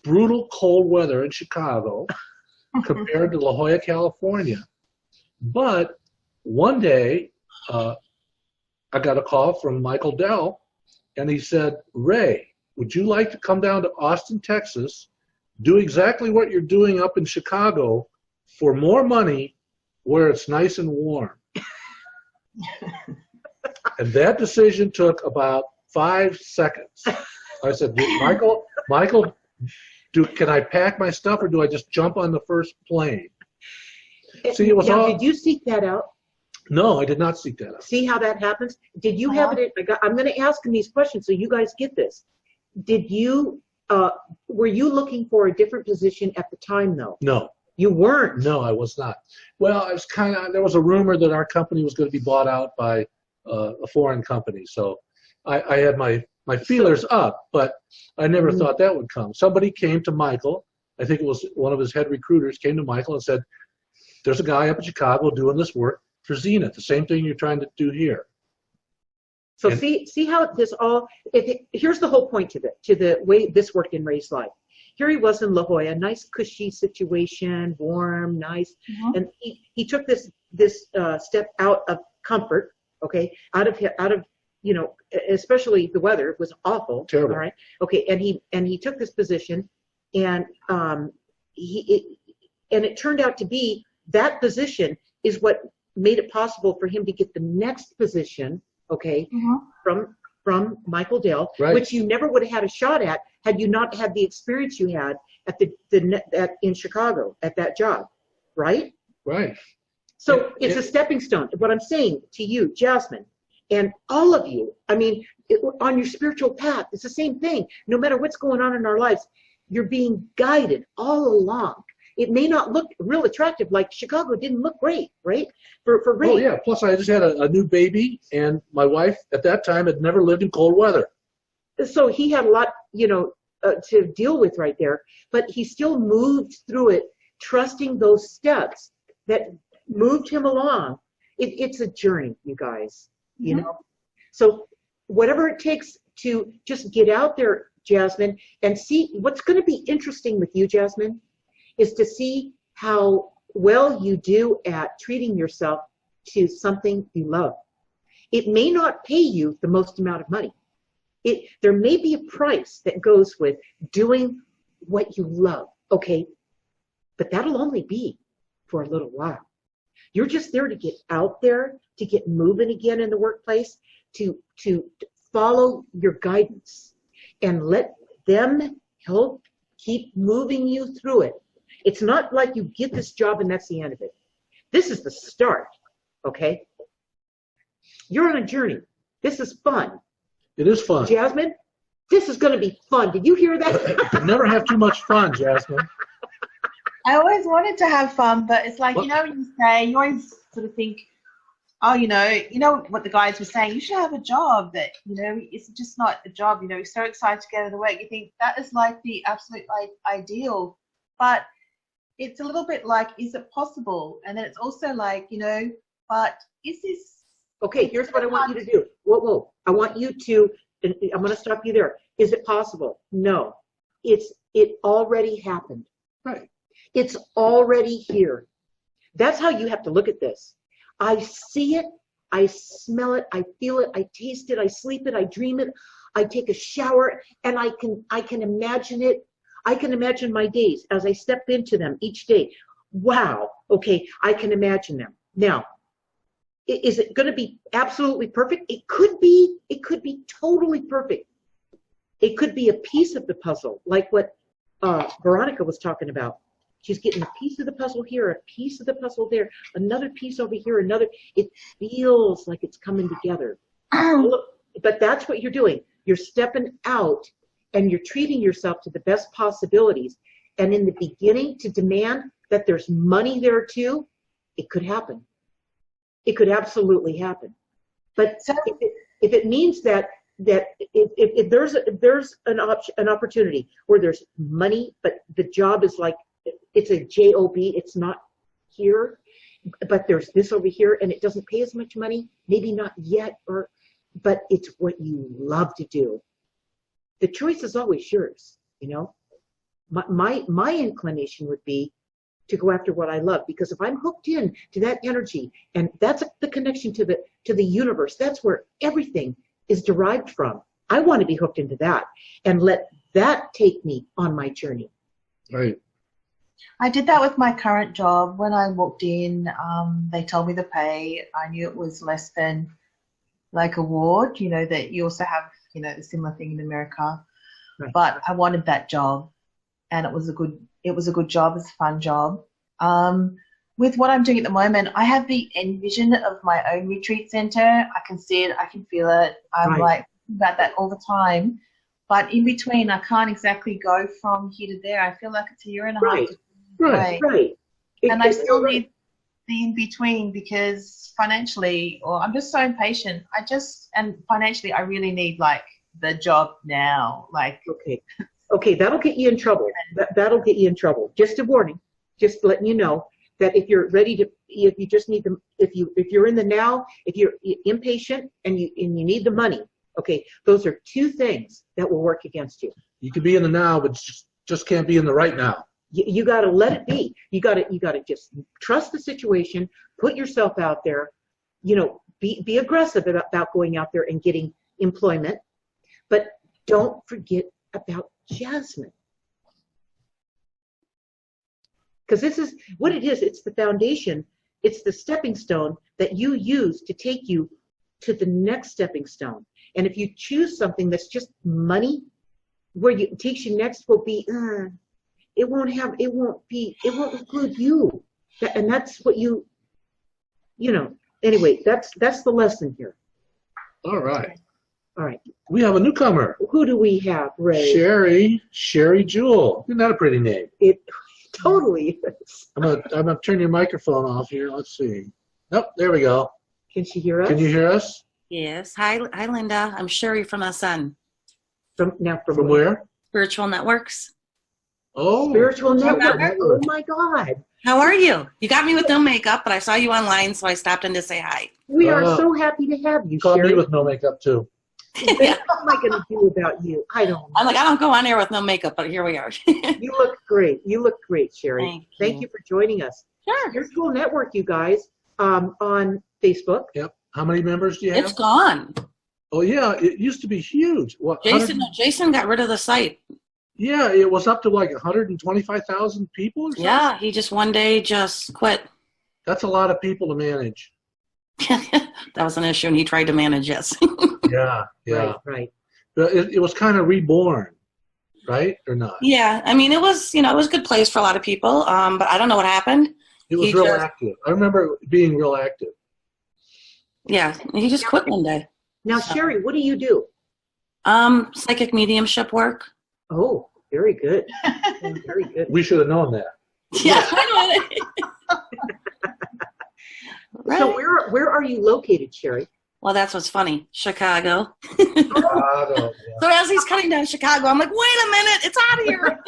brutal cold weather in Chicago compared to La Jolla, California. But one day, I got a call from Michael Dell, and he said, "Ray, would you like to come down to Austin, Texas, do exactly what you're doing up in Chicago for more money where it's nice and warm. And that decision took about 5 seconds. I said, Michael, can I pack my stuff or do I just jump on the first plane? See, it was now, all. did you seek that out? No, I did not seek that out. See how that happens? Did you have it? I'm going to ask him these questions so you guys get this. Did you, were you looking for a different position at the time though? No. You weren't? No, I was not. Well, I was there was a rumor that our company was going to be bought out by a foreign company. So I had my feelers up, but I never thought that would come. Somebody came to Michael, I think it was one of his head recruiters, came to Michael and said, there's a guy up in Chicago doing this work for Zenith, the same thing you're trying to do here. So see how this all, here's the whole point to the way this worked in Ray's life. Here he was in La Jolla, nice cushy situation, warm, nice, and he took this step out of comfort, okay, out of you know, especially the weather was awful. Terrible. All right, okay, and he took this position, and it turned out to be that position is what made it possible for him to get the next position, okay, from Michael Dale, right, which you never would have had a shot at had you not had the experience you had at in Chicago at that job, right? Right. So it's a stepping stone. What I'm saying to you, Jasmine, and all of you, I mean, on your spiritual path, it's the same thing. No matter what's going on in our lives, you're being guided all along. It may not look real attractive, like Chicago didn't look great, right? For Ray. Oh, yeah. Plus, I just had a new baby, and my wife at that time had never lived in cold weather. So he had a lot, you know, to deal with right there, but he still moved through it, trusting those steps that moved him along. It's a journey, you guys, you know? So whatever it takes to just get out there, Jasmine, and see what's going to be interesting with you, Jasmine, is to see how well you do at treating yourself to something you love. It may not pay you the most amount of money. There may be a price that goes with doing what you love, okay? But that'll only be for a little while. You're just there to get out there, to get moving again in the workplace, to follow your guidance and let them help keep moving you through it. It's not like you get this job and that's the end of it. This is the start, okay? You're on a journey. This is fun. It is fun. Jasmine, this is going to be fun. Did you hear that? You never have too much fun, Jasmine. I always wanted to have fun, but it's like, What? you know, when you always sort of think, oh, you know what the guys were saying, you should have a job that, you know, it's just not a job, you know, you're so excited to get out of the work. You think that is like the absolute like ideal, but it's a little bit like, is it possible? And then it's also like, you know, but is this? Okay, here's what I want you to do. Whoa. I want you to, and I'm going to stop you there. Is it possible? No. It already happened. Right. It's already here. That's how you have to look at this. I see it, I smell it, I feel it, I taste it, I sleep it, I dream it, I take a shower, and I can imagine it. I can imagine my days as I step into them each day. Wow, okay, I can imagine them. Now, is it going to be absolutely perfect? It could be totally perfect. It could be a piece of the puzzle, like what Veronica was talking about. She's getting a piece of the puzzle here, a piece of the puzzle there, another piece over here, another. It feels like it's coming together. But that's what you're doing. You're stepping out and you're treating yourself to the best possibilities. And in the beginning, to demand that there's money there too, it could happen. It could absolutely happen. But if it means that if there's an opportunity where there's money, but the job is like, it's a job, it's not here, but there's this over here and it doesn't pay as much money, maybe not yet, but it's what you love to do. The choice is always yours, you know. My inclination would be to go after what I love, because if I'm hooked in to that energy, and that's the connection to the universe, that's where everything is derived from. I want to be hooked into that and let that take me on my journey. Right. I did that with my current job. When I walked in, they told me the pay. I knew it was less than like a ward, that you also have, a similar thing in America. Right. But I wanted that job, and it was a good job. It's a fun job. With what I'm doing at the moment, I have the envision of my own retreat center. I can see it. I can feel it. I'm Right. like about that all the time. But in between, I can't exactly go from here to there. I feel like it's a year and a half Right. to 2 years Right. away. Right. And I It's still right. need the in between because financially, or I'm just so impatient. And financially, I really need like the job now. Like, Okay, that'll get you in trouble. That'll get you in trouble. Just a warning. Just letting you know that if you're ready to, if you just need the, if you're in the now, if you're impatient and you need the money, okay, those are two things that will work against you. You can be in the now, but just can't be in the right now. You got to let it be. You got to just trust the situation. Put yourself out there. Be aggressive about going out there and getting employment, but don't forget about Jasmine. Because this is what it is. It's the foundation. It's the stepping stone that you use to take you to the next stepping stone. And if you choose something that's just money, where it takes you next will be, it won't include you. And that's what anyway, that's the lesson here. All right. All right. We have a newcomer. Who do we have, Ray? Sherry Jewel. Isn't that a pretty name? It totally is. I'm gonna turn your microphone off here. Let's see. Nope, there we go. Can she hear us? Can you hear us? Yes. Hi, Linda. I'm Sherry from SN. From where? Spiritual Networks. Oh, Spiritual Network. Network. Oh my God. How are you? You got me with no makeup, but I saw you online, so I stopped in to say hi. We are so happy to have you, you called Sherry. me with no makeup too. What am I going to do about you? I don't know. I'm like, I don't go on air with no makeup, but here we are. You look great. You look great, Sherry. Thank you for joining us. Sure. Spiritual Network, you guys, on Facebook. Yep. How many members do you have? It's gone. Oh yeah, it used to be huge. What? Jason got rid of the site. Yeah, it was up to like 125,000 people or something. Yeah, he just one day just quit. That's a lot of people to manage. That was an issue, and he tried to manage, yes. Yeah. Right. But it was kind of reborn, right? Or not? Yeah, I mean, it was a good place for a lot of people, but I don't know what happened. It was real active. I remember it being real active. Yeah, he just quit one day. Now, Sherry, what do you do? Psychic mediumship work. Oh, very good. Very good. We should have known that. Yeah, I know. Right. So where are you located, Sherry? Well, that's what's funny. Chicago. Chicago, So as he's cutting down Chicago, I'm like, wait a minute, it's out of here.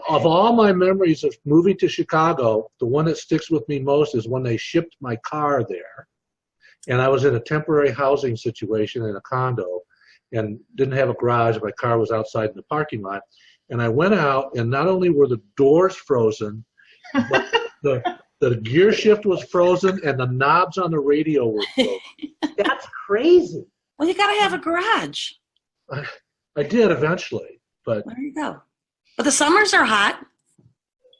Of all my memories of moving to Chicago, the one that sticks with me most is when they shipped my car there. And I was in a temporary housing situation in a condo and didn't have a garage. My car was outside in the parking lot. And I went out, and not only were the doors frozen, but the gear shift was frozen and the knobs on the radio were frozen. That's crazy. Well, you got to have a garage. I did eventually, but There you go. But the summers are hot.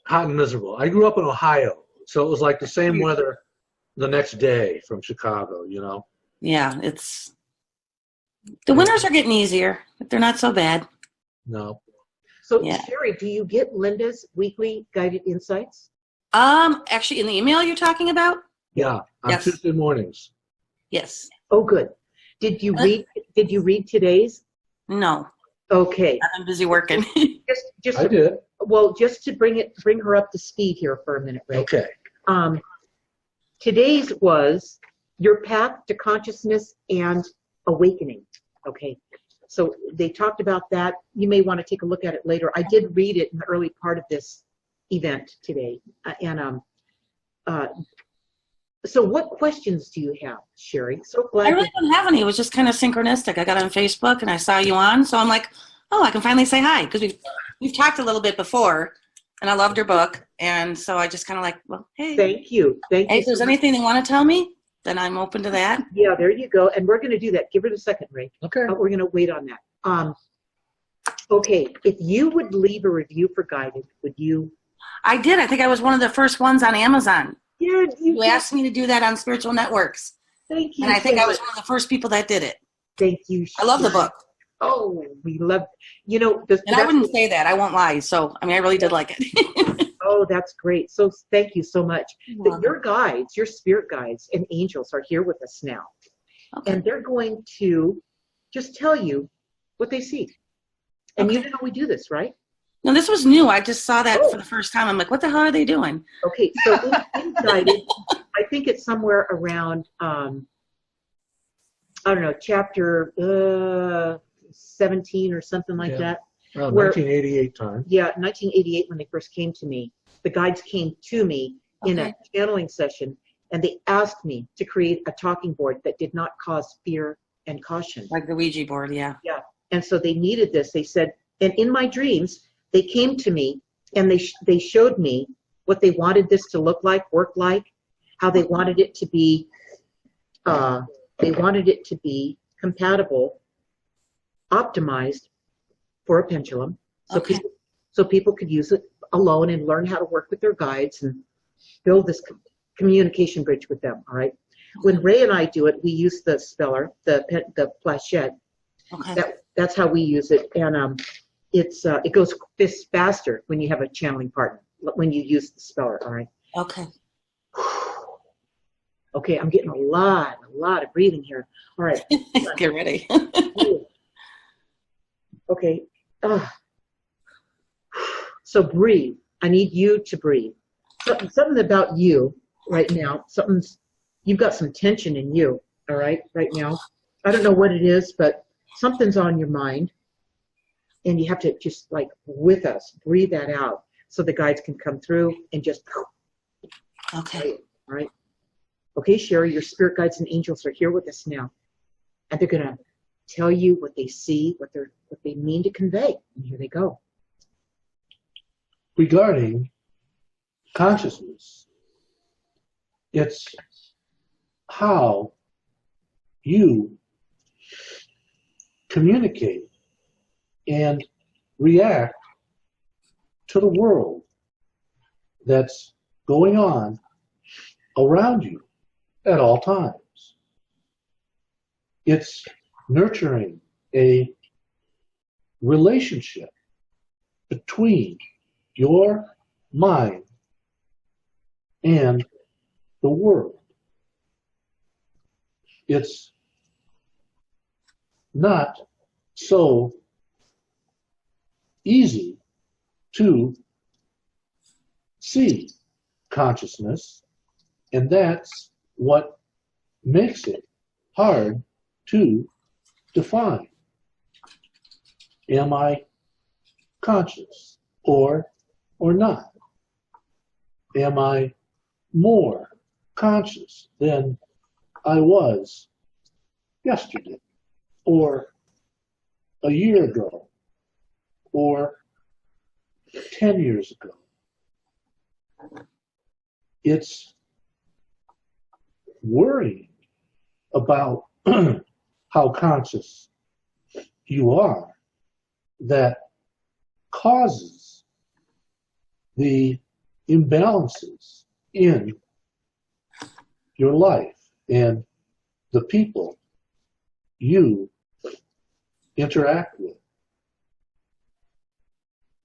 hot and miserable. I grew up in Ohio, so it was like the same weather the next day from Chicago, Yeah, the winters are getting easier. They're not so bad. No. So, Yeah. Sherry, do you get Linda's weekly guided insights? Actually, in the email you're talking about? Yeah, on Yes. Tuesday mornings. Yes. Oh, good. Did you read today's? No, Okay. I'm busy working. Just I did. well, just to bring her up to speed here for a minute, Ray. Okay. Today's was your path to consciousness and awakening. Okay. So they talked about that. You may want to take a look at it later. I did read it in the early part of this event today. So what questions do you have, Sherry? So glad. I really don't have any. It was just kind of synchronistic. I got on Facebook and I saw you on, so I'm like, oh, I can finally say hi because we've talked a little bit before, and I loved your book, and so I just kind of like, well, hey. Thank you. Thank you. Hey, if there's anything they want to tell me, then I'm open to that. Yeah, there you go. And we're going to do that. Give it a second, Ray. Okay. We're going to wait on that. Okay, if you would leave a review for Guided, would you I did. I think I was one of the first ones on Amazon. Yeah, You asked me to do that on Spiritual Networks. thank you. And I think so I was much. one of the first people that did it. Thank you. I love the Sherry. book. Oh, we love, And I that's wouldn't say that. I won't lie. So, I mean, I really did like it. oh, that's great. So thank you so much. You're Your guides, your spirit guides and angels are here with us now. Okay. And they're going to just tell you what they see. And you know how we do this, right? No, this was new. I just saw that for the first time. I'm like, what the hell are they doing? Okay, so in guided, I think it's somewhere around, I don't know, chapter 17 or something like Yeah. that. Around Where- 1988 time. Yeah, 1988 when they first came to me. The guides came to me in a channeling session, and they asked me to create a talking board that did not cause fear and caution. Like the Ouija board, yeah. Yeah, and so they needed this. They said, and in my dreams, they came to me and they showed me what they wanted this to look like, work like, how they wanted it to be. They wanted it to be compatible, optimized for a pendulum, so people could use it alone and learn how to work with their guides and build this communication bridge with them. All right. When Ray and I do it, we use the speller, the planchette. Okay. That's how we use it, and it goes this faster when you have a channeling partner when you use the speller. All right. Okay. Okay, I'm getting a lot of breathing here. All right. Get ready. Okay. So breathe. I need you to breathe. Something about you right now. You've got some tension in you. All right, right now. I don't know what it is, but something's on your mind, and you have to just like with us breathe that out so the guides can come through and just. Okay. All right. Okay, Sherry, your spirit guides and angels are here with us now, and they're gonna tell you what they see, what they mean to convey. And here they go. Regarding consciousness, it's how you communicate and react to the world that's going on around you at all times. It's nurturing a relationship between your mind and the world. It's not so easy to see consciousness, and that's what makes it hard to define. Am I conscious or not? Am I more conscious than I was yesterday or a year ago or 10 years ago? It's worrying about how conscious you are that causes the imbalances in your life and the people you interact with.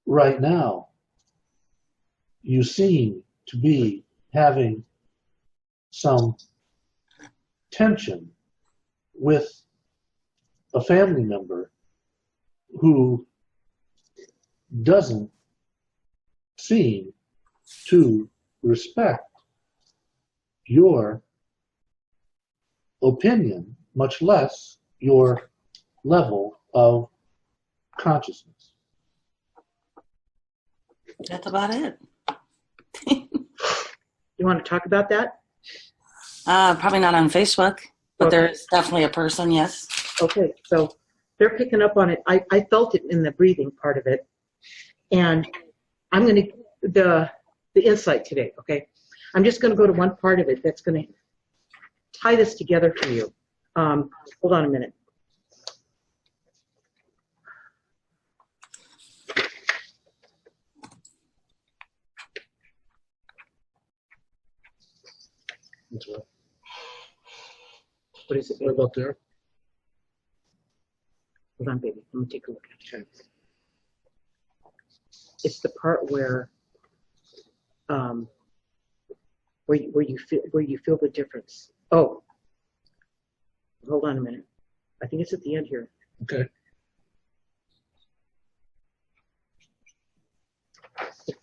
Right now, you seem to be having some tension with a family member who doesn't seem to respect your opinion, much less your level of consciousness. That's about it. You want to talk about that? Probably not on Facebook, but Okay. there's definitely a person, yes. Okay, so they're picking up on it. I felt it in the breathing part of it, and I'm going to the insight today. Okay, I'm just going to go to one part of it that's going to tie this together for you. Hold on a minute. That's right. What is it, What baby? about there? Hold on, baby. Let me take a look at it. It's the part where you feel the difference. Oh, hold on a minute. I think it's at the end here. Okay.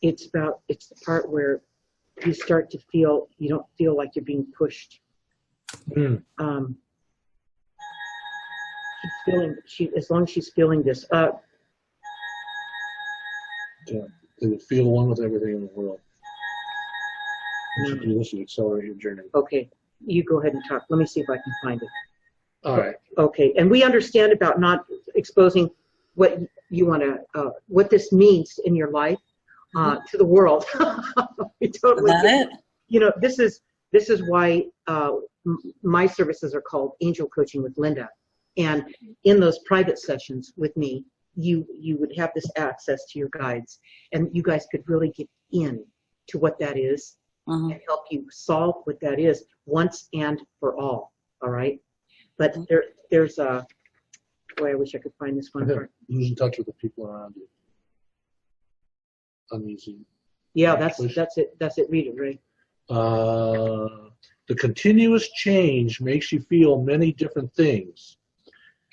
It's the part where you start to feel, you don't feel like you're being pushed. Mm. As long as she's feeling this. Yeah. They would feel one with everything in the world. You should Mm. do this to accelerate your journey. Okay, you go ahead and talk. Let me see if I can find it. All right. Okay, and we understand about not exposing what you want to, what this means in your life to the world. We totally. Is that it? You know, this is why my services are called Angel Coaching with Linda, and in those private sessions with me, you would have this access to your guides, and you guys could really get in to what that is and help you solve what that is once and for all. All right, but there's a. Boy, I wish I could find this one part. Lose in touch with the people around you. Uneasy. Yeah, that's it. That's it. Read it, Ray. The continuous change makes you feel many different things.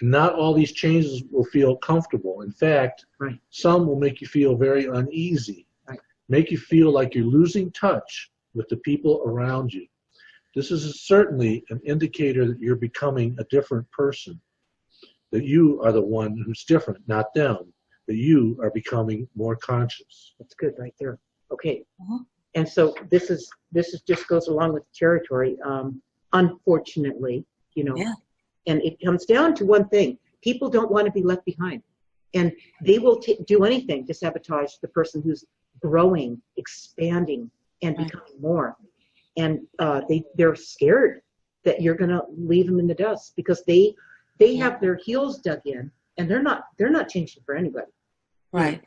Not all these changes will feel comfortable. In fact, Right. some will make you feel very uneasy, Right. make you feel like you're losing touch with the people around you. This is certainly an indicator that you're becoming a different person, that you are the one who's different, not them, that you are becoming more conscious. That's good right there. Okay. And so this is just goes along with the territory. Unfortunately, you know, Yeah. and it comes down to one thing: people don't want to be left behind, and they will do anything to sabotage the person who's growing, expanding, and Right. becoming more. And they're scared that you're going to leave them in the dust because they have their heels dug in, and they're not changing for anybody. Right.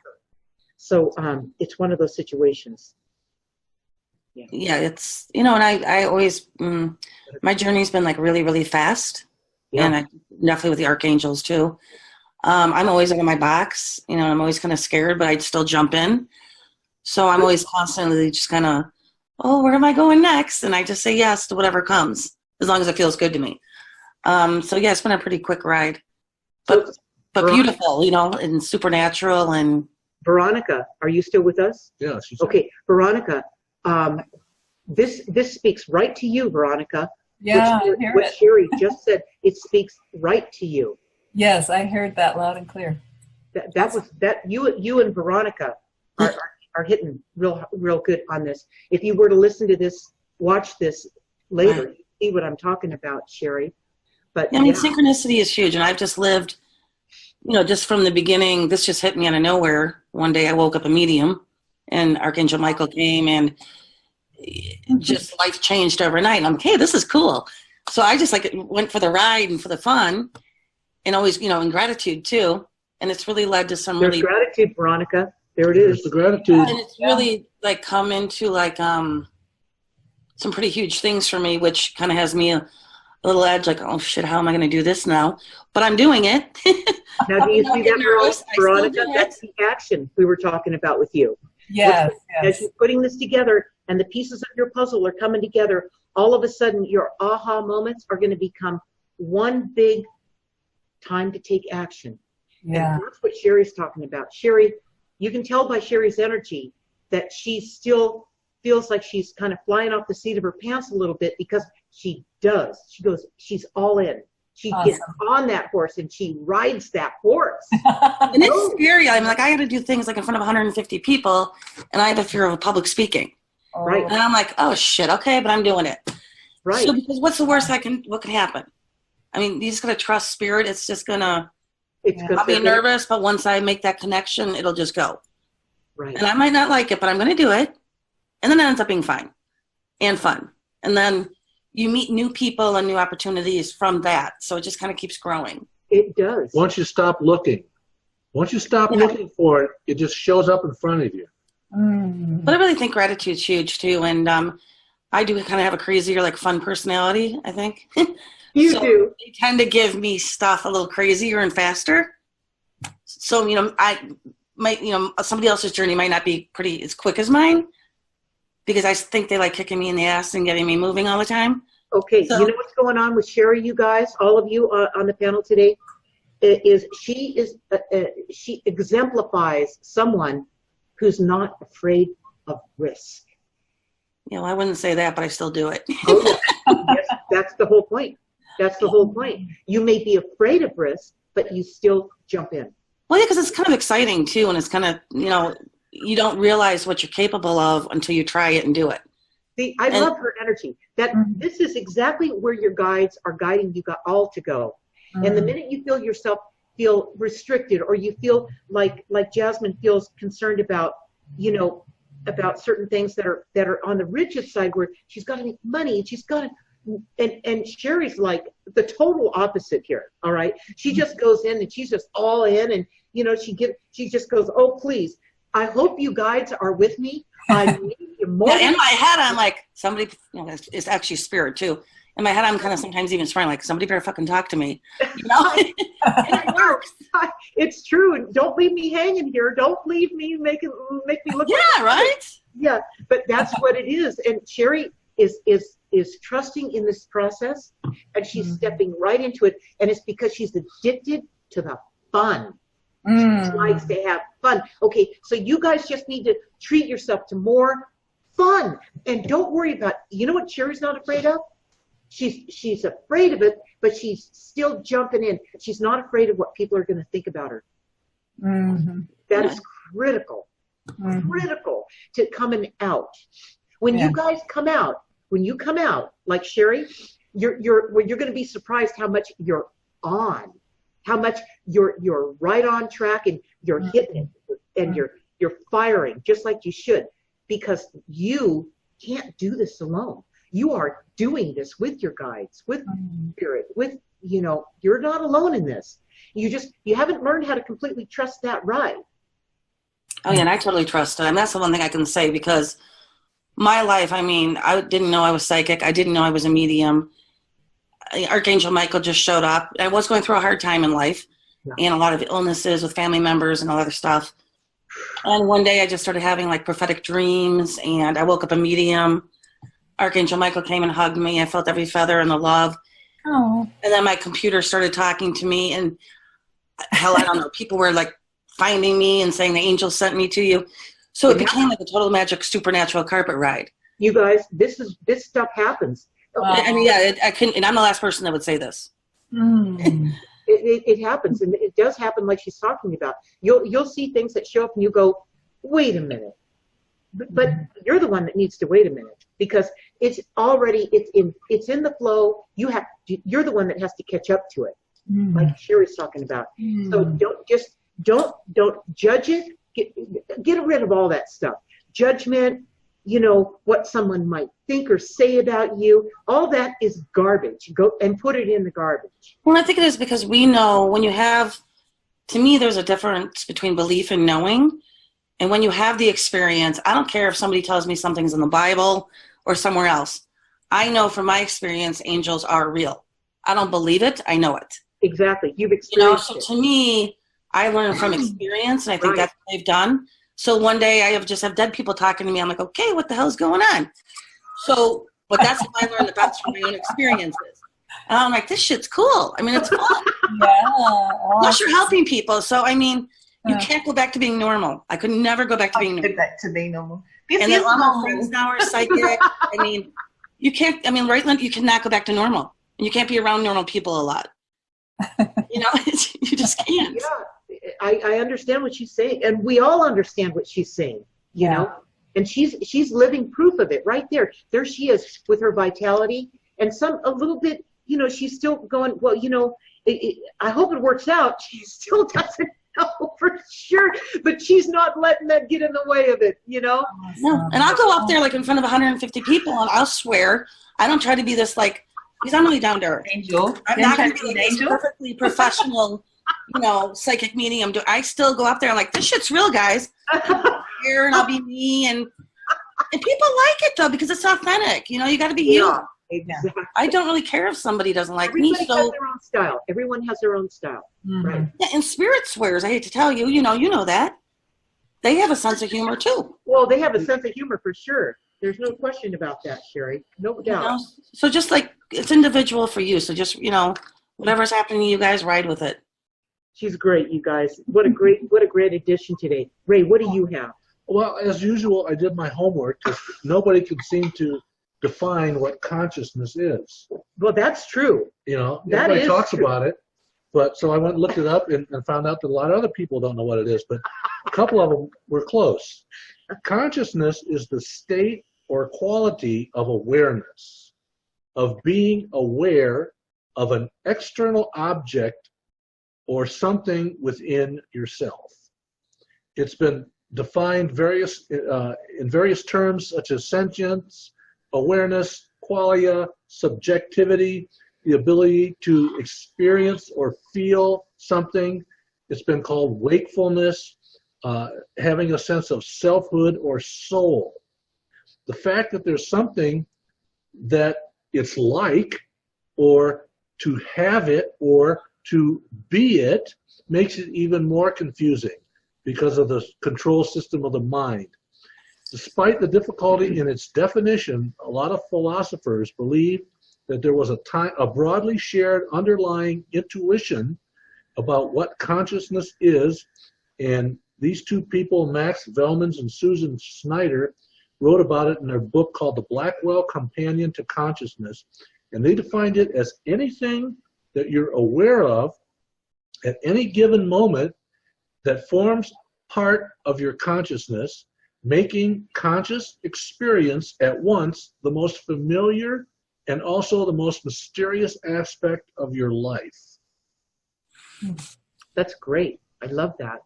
So it's one of those situations. Yeah, it's, you know, and I always, my journey's been like really, really fast. Yeah. And I definitely with the archangels too. I'm always out of my box, you know, I'm always kind of scared, but I'd still jump in. So I'm always constantly just kind of, oh, where am I going next? And I just say yes to whatever comes, as long as it feels good to me. So yeah, it's been a pretty quick ride, but beautiful, you know, and supernatural. And Veronica, are you still with us? Yeah, she's Okay, Veronica, this speaks right to you, Veronica. Yeah, I hear what it. Sherry just said, it speaks right to you. Yes, I heard that loud and clear. You and Veronica are hitting real good on this. If you were to listen to this, watch this later, Right. you see what I'm talking about, Sherry. But I mean, synchronicity is huge. And I've just lived, you know, just from the beginning, this just hit me out of nowhere. One day I woke up a medium and Archangel Michael came and just life changed overnight. And I'm like, hey, this is cool. So I just like went for the ride and for the fun and always, you know, in gratitude too. And it's really led to some there's really, gratitude, Veronica. There it There's is. the gratitude. and it's really like come into like some pretty huge things for me, which kind of has me a little edge, like, oh shit, how am I going to do this now? But I'm doing it. Now, do you I'm see not that, nervous. I still Veronica? do it. That's the action we were talking about with you. Yes, As yes. you're putting this together and the pieces of your puzzle are coming together, all of a sudden your aha moments are going to become one big time to take action. Yeah. And that's what Sherry's talking about. Sherry, you can tell by Sherry's energy that she still feels like she's kind of flying off the seat of her pants a little bit because she does. She goes, she's all in. She gets on that horse and she rides that horse. And it's scary. I'm like, I got to do things like in front of 150 people, and I have a fear of public speaking. Right. And I'm like, oh shit, okay, but I'm doing it. Right. So because what's the worst what can happen? I mean, you just gotta trust spirit. It's just gonna. It's I'll be nervous, but once I make that connection, it'll just go. Right. And I might not like it, but I'm gonna do it, and then it ends up being fine and fun. And then you meet new people and new opportunities from that. So it just kind of keeps growing. It does. Once you stop looking looking for it, it just shows up in front of you. Mm. But I really think gratitude's huge too. And I do kind of have a crazier, like, fun personality, I think. You So do. they tend to give me stuff a little crazier and faster. So, I might, somebody else's journey might not be pretty as quick as mine because I think they like kicking me in the ass and getting me moving all the time. Okay, So- you know what's going on with Sherry, you guys, all of you on the panel today, is she exemplifies someone who's not afraid of risk. I wouldn't say that, but I still do it. Oh, yes, that's the whole point. That's the whole point. You may be afraid of risk, but you still jump in. Well, yeah, because it's kind of exciting too, and it's kind of, you don't realize what you're capable of until you try it and do it. See, I love her energy. That this is exactly where your guides are guiding you all to go. And the minute you feel restricted, or you feel like Jasmine feels concerned about, about certain things that are on the rigid side, where she's got to make money and she's got to. And Sherry's like the total opposite here. All right, she just goes in and she's just all in, and she just goes, oh please, I hope you guides are with me. I need you more. Yeah, in my head, I'm like, somebody. It's actually spirit too. In my head, I'm kind of sometimes even swearing, like, somebody better fucking talk to me. And it works. It's true. And don't leave me hanging here. Don't leave me make me look. Yeah, right. Yeah, but that's what it is. And Sherry is trusting in this process, and she's stepping right into it. And it's because she's addicted to the fun. She likes to have fun. Okay, so you guys just need to treat yourself to more fun, and don't worry about. You know what Sherry's not afraid of? She's afraid of it, but she's still jumping in. She's not afraid of what people are going to think about her. That is critical. Critical to coming out. When you guys come out, like Sherry, you're going to be surprised how much you're on, how much you're right on track, and you're hitting it, and you're firing just like you should, because you can't do this alone. You are doing this with your guides, with spirit, with, you're not alone in this. You haven't learned how to completely trust that ride. Oh yeah, and I totally trust it. And that's the one thing I can say, because my life, I didn't know I was psychic. I didn't know I was a medium. Archangel Michael just showed up. I was going through a hard time in life, and a lot of illnesses with family members and all other stuff. And one day I just started having like prophetic dreams, and I woke up a medium. Archangel Michael came and hugged me. I felt every feather and the love. Oh. And then my computer started talking to me, and hell, I don't know. People were like finding me and saying the angel sent me to you. So it became like a total magic supernatural carpet ride. You guys, this stuff happens. I mean, yeah, I couldn't, and I'm the last person that would say this. It happens, and it does happen, like she's talking about. You'll see things that show up, and you go, wait a minute. But you're the one that needs to wait a minute, because it's in the flow. You're the one that has to catch up to it, like Sherry's talking about. So don't judge it. Get rid of all that stuff. Judgment, what someone might think or say about you. All that is garbage. Go and put it in the garbage. Well, I think it is because we know when you have, to me, there's a difference between belief and knowing. And when you have the experience, I don't care if somebody tells me something's in the Bible or somewhere else. I know from my experience, angels are real. I don't believe it. I know it. Exactly. You've experienced it. So to me, I learn from experience, and I think that's what they've done. So one day I have dead people talking to me. I'm like, okay, what the hell is going on? So, but that's what I learned about from my own experiences. And I'm like, this shit's cool. I mean, it's fun. Plus you're helping people. So, I mean, you can't go back to being normal. I could never go back to being normal. Back to being normal. And then all my friends now are psychic. I mean, you can't, right, Lynn, you cannot go back to normal. And you can't be around normal people a lot. You just can't. Yeah, I understand what she's saying. And we all understand what she's saying, you know. And she's living proof of it right there. There she is with her vitality. And a little bit, she's still going, well, I hope it works out. She still doesn't know for sure, but she's not letting that get in the way of it, No, and I'll go up there like in front of 150 people, and I'll swear I don't try to be this like, because I'm really down to earth. Angel. I'm not going to be like this perfectly professional, psychic medium. I still go up there and like, this shit's real, guys. I'll be here and I'll be me, and And people like it though because it's authentic. You know, you got to be you. Yeah, exactly. I don't really care if somebody doesn't like Everybody me. has So their own style. Everyone has their own style. Right. yeah, and spirit swears. I hate to tell you, you know that they have a sense of humor too. Well, they have a sense of humor for sure. There's no question about that, Sherry. No You doubt. know? So just like it's individual for you. So just whatever's happening, you guys ride with it. She's great, you guys. What a great addition today. Ray, what do you have? Well, as usual, I did my homework because nobody could seem to define what consciousness is. Well, that's true. You know, That everybody is talks true. about it, but so I went and looked it up and found out that a lot of other people don't know what it is, but a couple of them were close. Consciousness is the state or quality of awareness, of being aware of an external object or something within yourself. It's been defined in various terms such as sentience, awareness, qualia, subjectivity, the ability to experience or feel something. It's been called wakefulness, having a sense of selfhood or soul. The fact that there's something that it's like, or to have it, or to be it, makes it even more confusing because of the control system of the mind. Despite the difficulty in its definition, a lot of philosophers believe that there was a broadly shared underlying intuition about what consciousness is, and these two people, Max Velmans and Susan Snyder, wrote about it in their book called The Blackwell Companion to Consciousness, and they defined it as anything that you're aware of at any given moment that forms part of your consciousness, making conscious experience at once the most familiar and also the most mysterious aspect of your life. That's great. I love that.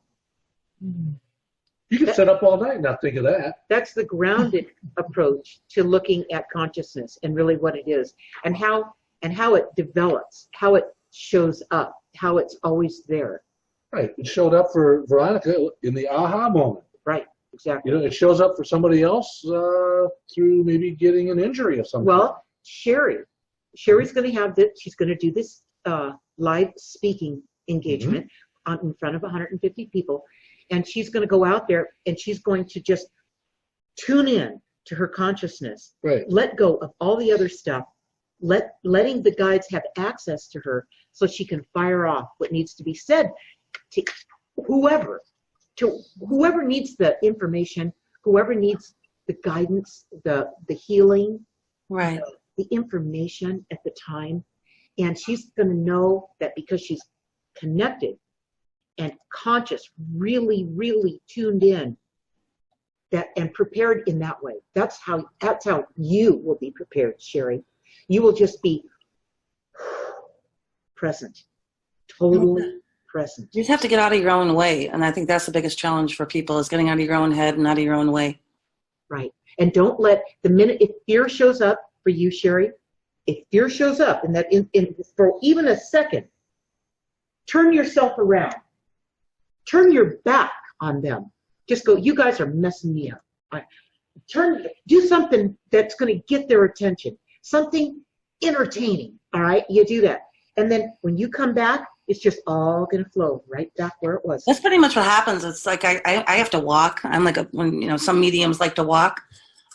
You can sit up all night and not think of that. That's the grounded approach to looking at consciousness and really what it is and how it develops, how it shows up, how it's always there. Right. It showed up for Veronica in the aha moment. Right. Exactly. You know, it shows up for somebody else through maybe getting an injury of some kind. Well, Sherry's going to have this. She's going to do this live speaking engagement in front of 150 people, and she's going to go out there and she's going to just tune in to her consciousness. Right. Let go of all the other stuff. Letting the guides have access to her so she can fire off what needs to be said to whoever needs the information, whoever needs the guidance, the healing, Right. the information at the time. And she's going to know that because she's connected and conscious, really, really tuned in, that and prepared in that way. That's how you will be prepared, Sherry. You will just be present, totally present. You just have to get out of your own way. And I think that's the biggest challenge for people is getting out of your own head and out of your own way. Right. And don't let the minute, if fear shows up for you, Sherry, if fear shows up and that for even a second, turn yourself around. Turn your back on them. Just go, you guys are messing me up. Do something that's going to get their attention. Something entertaining. All right. You do that. And then when you come back, it's just all going to flow right back where it was. That's pretty much what happens. It's like I have to walk. I'm like when some mediums like to walk,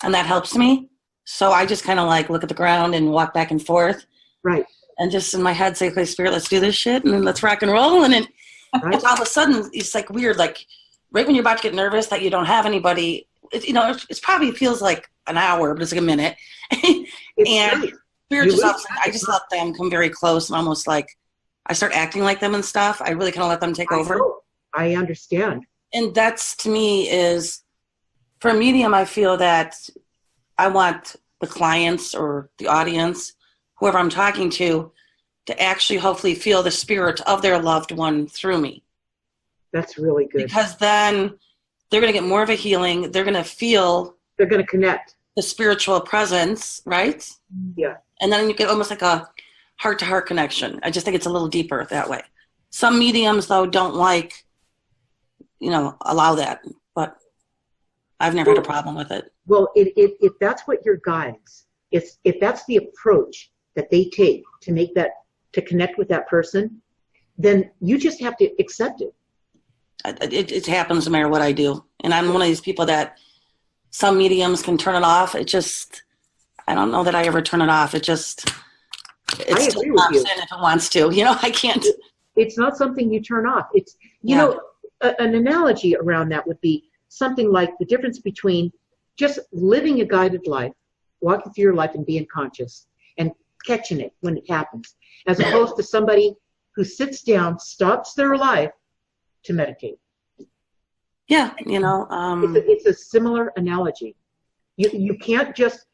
and that helps me. So I just kind of like look at the ground and walk back and forth. Right. And just in my head say, "Okay, Spirit, let's do this shit, and then let's rock and roll." And then Right. all of a sudden, it's like weird. Like right when you're about to get nervous that you don't have anybody, it probably feels like an hour, but it's like a minute. And Great. Spirit I just let them come very close and almost like I start acting like them and stuff. I really kind of let them take over. I understand. And that's, to me, is, for a medium, I feel that I want the clients or the audience, whoever I'm talking to actually hopefully feel the spirit of their loved one through me. That's really good. Because then they're going to get more of a healing. They're going to feel They're going to connect. the spiritual presence, right? Yeah. And then you get almost like a heart-to-heart connection. I just think it's a little deeper that way. Some mediums, though, don't allow that. But I've never had a problem with it. Well, if that's what your guides, if that's the approach that they take to make that, to connect with that person, then you just have to accept it. It happens no matter what I do. And I'm one of these people that some mediums can turn it off. It just, I don't know that I ever turn it off. It just, it still pops in if it wants to. You know, I can't. It's not something you turn off. It's, you know, an analogy around that would be something like the difference between just living a guided life, walking through your life and being conscious and catching it when it happens, as opposed to somebody who sits down, stops their life to meditate. Yeah, you know. It's a similar analogy. You can't just,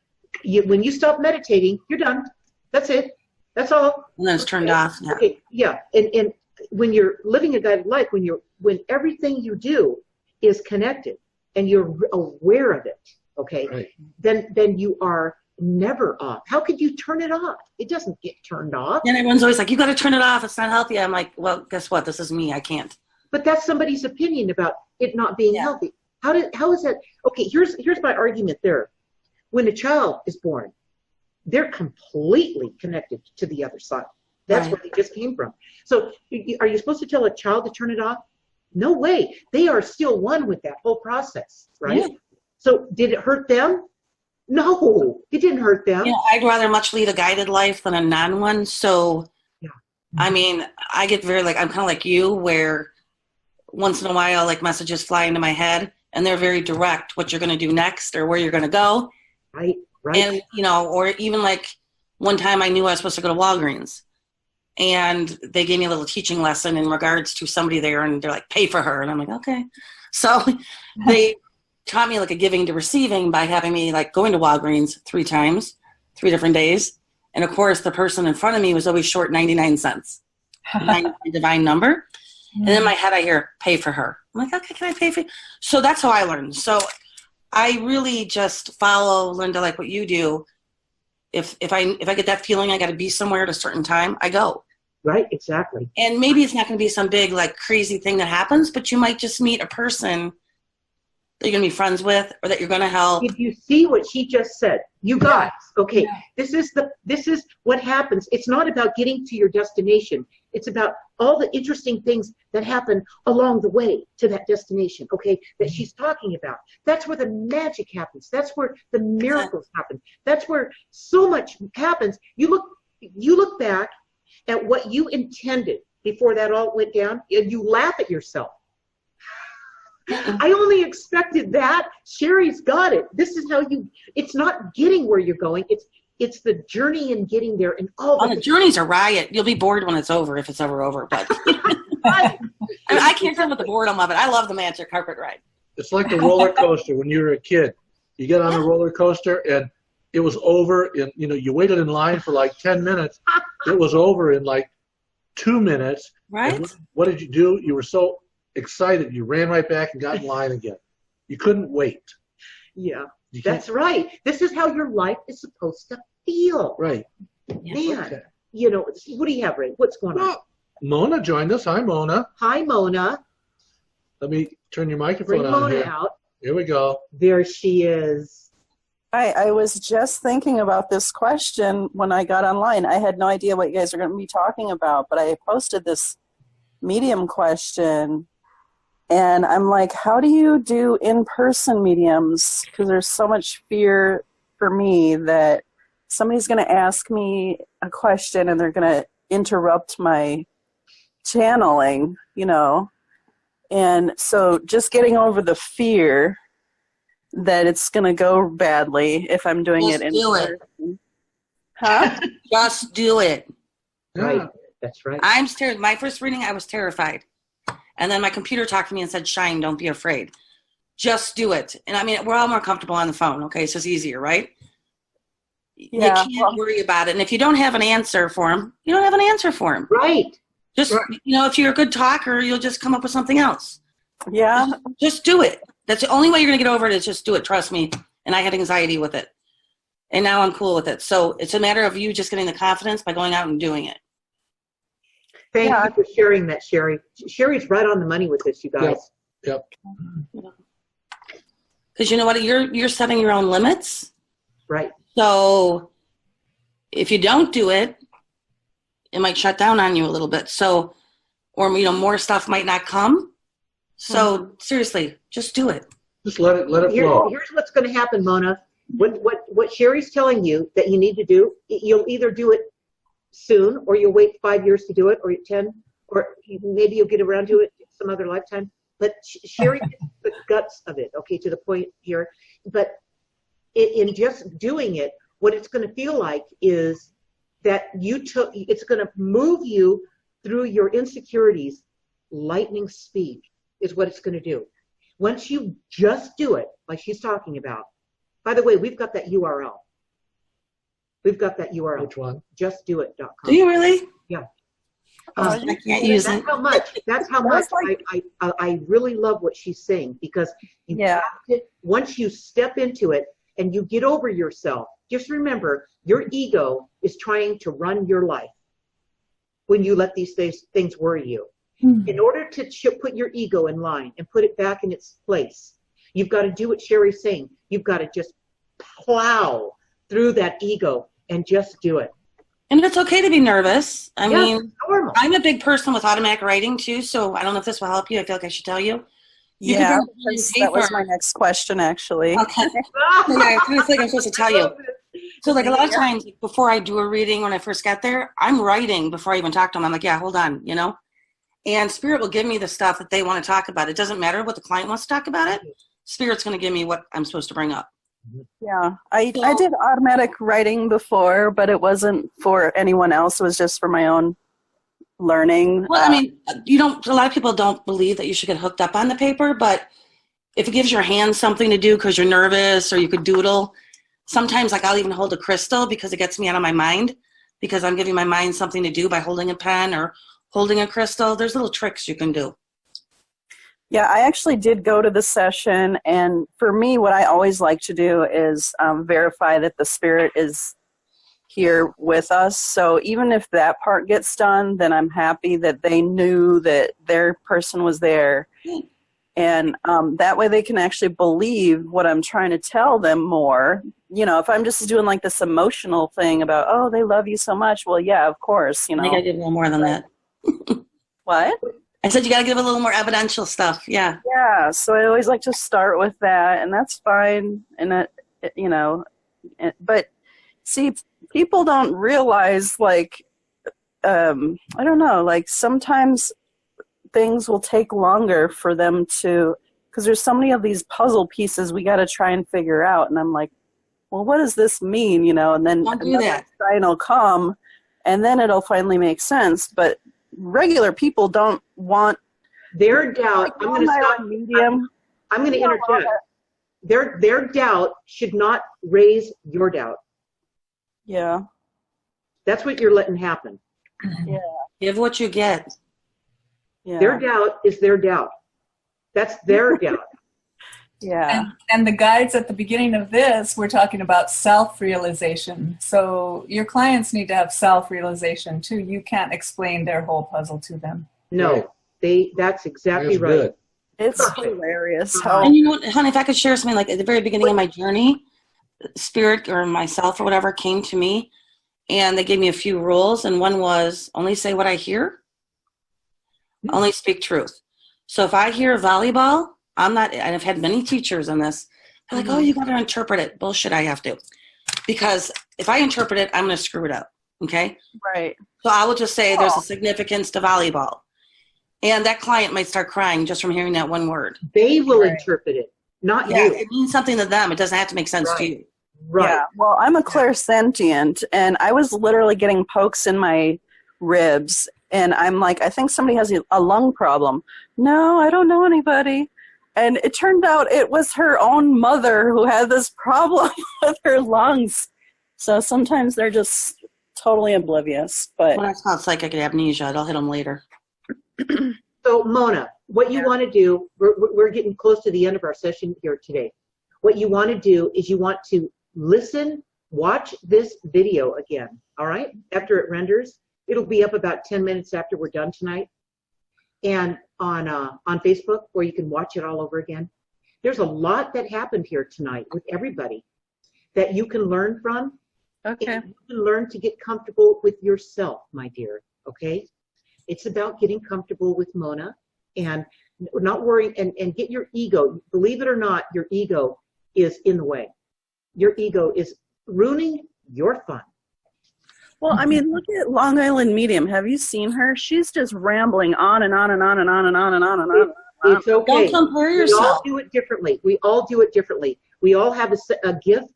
when you stop meditating, you're done. That's it. That's all. And then it's turned off. Yeah. Okay, yeah. And when you're living a guided life, when everything you do is connected and you're aware of it, okay, Right. then you are never off. How could you turn it off? It doesn't get turned off. And everyone's always like, you got to turn it off. It's not healthy. I'm like, well, guess what? This is me. I can't. But that's somebody's opinion about it not being healthy. How is that? Okay, here's my argument there. When a child is born, they're completely connected to the other side. That's where they just came from. So are you supposed to tell a child to turn it off? No way. They are still one with that whole process, right? Yeah. So did it hurt them? No, it didn't hurt them. Yeah, I'd rather much lead a guided life than a non-one. So, I mean, I get very, like, I'm kind of like you, where once in a while, like, messages fly into my head, and they're very direct, what you're going to do next or where you're going to go. Right. And, you know, or even like one time I knew I was supposed to go to Walgreens, and they gave me a little teaching lesson in regards to somebody there, and they're like, pay for her. And I'm like, okay. So they taught me like a giving to receiving by having me like going to Walgreens 3 times, 3 different days. And of course, the person in front of me was always short 99 cents, a divine number. And in my head, I hear, pay for her. I'm like, okay, can I pay for you? So that's how I learned. So I really just follow, Linda, like what you do. If I get that feeling I got to be somewhere at a certain time, I go. Right, exactly. And maybe it's not going to be some big, like, crazy thing that happens, but you might just meet a person that you're going to be friends with or that you're going to help. Did you see what she just said? You guys, okay, this is what happens. It's not about getting to your destination. It's about all the interesting things that happen along the way to that destination, okay, that she's talking about. That's where the magic happens. That's where the miracles happen. That's where so much happens. You look back at what you intended before that all went down, and you laugh at yourself. I only expected that. Sherry's got it. This is how it's not getting where you're going. It's the journey and getting there. And the journey's a riot. You'll be bored when it's over, if it's ever over. But I can't deal with the boredom of it. I love the magic carpet ride. It's like the roller coaster when you were a kid. You get on a roller coaster and it was over in, you waited in line for like 10 minutes. It was over in like 2 minutes. Right. And what did you do? You were so excited. You ran right back and got in line again. You couldn't wait. Yeah, that's right. This is how your life is supposed to feel. Right. Man, okay. What do you have, Ray? What's going on? Mona joined us. Hi, Mona. Hi, Mona. Let me turn your microphone Bring on Mona here. out. Here we go. There she is. I was just thinking about this question when I got online. I had no idea what you guys are going to be talking about, but I posted this medium question, and I'm like, how do you do in-person mediums? Because there's so much fear for me that somebody's going to ask me a question and they're going to interrupt my channeling, And so just getting over the fear that it's going to go badly if I'm doing it in person. Huh? Just do it. Right. That's right. I'm scared. My first reading, I was terrified. And then my computer talked to me and said, Shine, don't be afraid. Just do it. And I mean, we're all more comfortable on the phone. Okay. It's just easier, right? Yeah, you can't worry about it. And if you don't have an answer for him, you don't have an answer for him. Right. Just, if you're a good talker, you'll just come up with something else. Yeah. Just do it. That's the only way you're going to get over it is just do it. Trust me. And I had anxiety with it. And now I'm cool with it. So it's a matter of you just getting the confidence by going out and doing it. Thank you for sharing that, Sherry. Sherry's right on the money with this, you guys. Yep. Because you know what? You're setting your own limits. Right. So if you don't do it, it might shut down on you a little bit. So, or, more stuff might not come. So seriously, just do it. Just let it flow. Here's what's going to happen, Mona. What Sherry's telling you that you need to do, you'll either do it soon, or you'll wait 5 years to do it, or 10, or maybe you'll get around to it some other lifetime. But Sherry gets the guts of it, okay, to the point here. But in just doing it, what it's going to feel like is that it's going to move you through your insecurities, lightning speed is what it's going to do. Once you just do it, like she's talking about. By the way, we've got that URL. We've got that URL. Which one? Justdoit.com. Do you really? Yeah. I can't use That's it. how much. That's how much I really love what she's saying, because you have to, once you step into it and you get over yourself, just remember your ego is trying to run your life when you let these things worry you. In order to put your ego in line and put it back in its place, you've got to do what Sherry's saying. You've got to just plow through that ego and just do it. And it's okay to be nervous. I mean, normal. I'm a big person with automatic writing too, so I don't know if this will help you. I feel like I should tell you. Yeah, that was my next question, actually. Okay. Yeah, I kind of think I'm supposed to tell you. So, like, a lot of times before I do a reading, when I first got there, I'm writing before I even talk to them. I'm like, yeah, hold on, And Spirit will give me the stuff that they want to talk about. It doesn't matter what the client wants to talk about it. Spirit's going to give me what I'm supposed to bring up. Yeah, I did automatic writing before, but it wasn't for anyone else. It was just for my own learning. Well, I mean, a lot of people don't believe that you should get hooked up on the paper, but if it gives your hand something to do because you're nervous, or you could doodle, sometimes like I'll even hold a crystal because it gets me out of my mind, because I'm giving my mind something to do by holding a pen or holding a crystal. There's little tricks you can do. Yeah, I actually did go to the session, and for me, what I always like to do is verify that the spirit is here with us. So even if that part gets done, then I'm happy that they knew that their person was there. And that way they can actually believe what I'm trying to tell them more. If I'm just doing like this emotional thing about, oh, they love you so much. Well, yeah, of course, I gotta give a little more than that. What? I said you gotta give a little more evidential stuff. Yeah. Yeah. So I always like to start with that, and that's fine. And but see, people don't realize, like, I don't know, like sometimes things will take longer for them to, because there's so many of these puzzle pieces we got to try and figure out. And I'm like, well, what does this mean? And then another sign will come, and then it'll finally make sense. But regular people don't want their doubt. I'm going to stop. Medium. I'm going to interject. Their doubt should not raise your doubt. Yeah. That's what you're letting happen. Yeah. Give what you get. Yeah. Their doubt is their doubt. That's their doubt. Yeah. And the guides at the beginning of this, we're talking about self-realization. So your clients need to have self-realization too. You can't explain their whole puzzle to them. No, that's exactly right. Good. It's hilarious. And you know what, honey, if I could share something, like at the very beginning of my journey, Spirit or myself or whatever came to me, and they gave me a few rules, and one was only say what I hear, only speak truth. So if I hear volleyball, I'm not, and I've had many teachers on this, they're like, oh, you got to interpret it. Bullshit, I have to. Because if I interpret it, I'm going to screw it up. Okay? Right. So I will just say there's a significance to volleyball. And that client might start crying just from hearing that one word. They will interpret it, not you. It means something to them. It doesn't have to make sense to you. Right. Yeah. Well, I'm a clairsentient, and I was literally getting pokes in my ribs, and I'm like, I think somebody has a lung problem. No, I don't know anybody. And it turned out it was her own mother who had this problem with her lungs. So sometimes they're just totally oblivious. But Well, that's called psychic amnesia. It'll hit them later. So, Mona, what you want to do, we're getting close to the end of our session here today. What you want to do is you want to listen, watch this video again, all right? After it renders, it'll be up about 10 minutes after we're done tonight. And on Facebook, where you can watch it all over again. There's a lot that happened here tonight with everybody that you can learn from. Okay. You can learn to get comfortable with yourself, my dear, okay? It's about getting comfortable with Mona and not worrying and get your ego. Believe it or not, your ego is in the way. Your ego is ruining your fun. Well, I mean, look at Long Island Medium. Have you seen her? She's just rambling on and on and on and on and on and on and on. It's okay. Don't compare We all yourself. do it differently. We all do it differently. We all have a gift.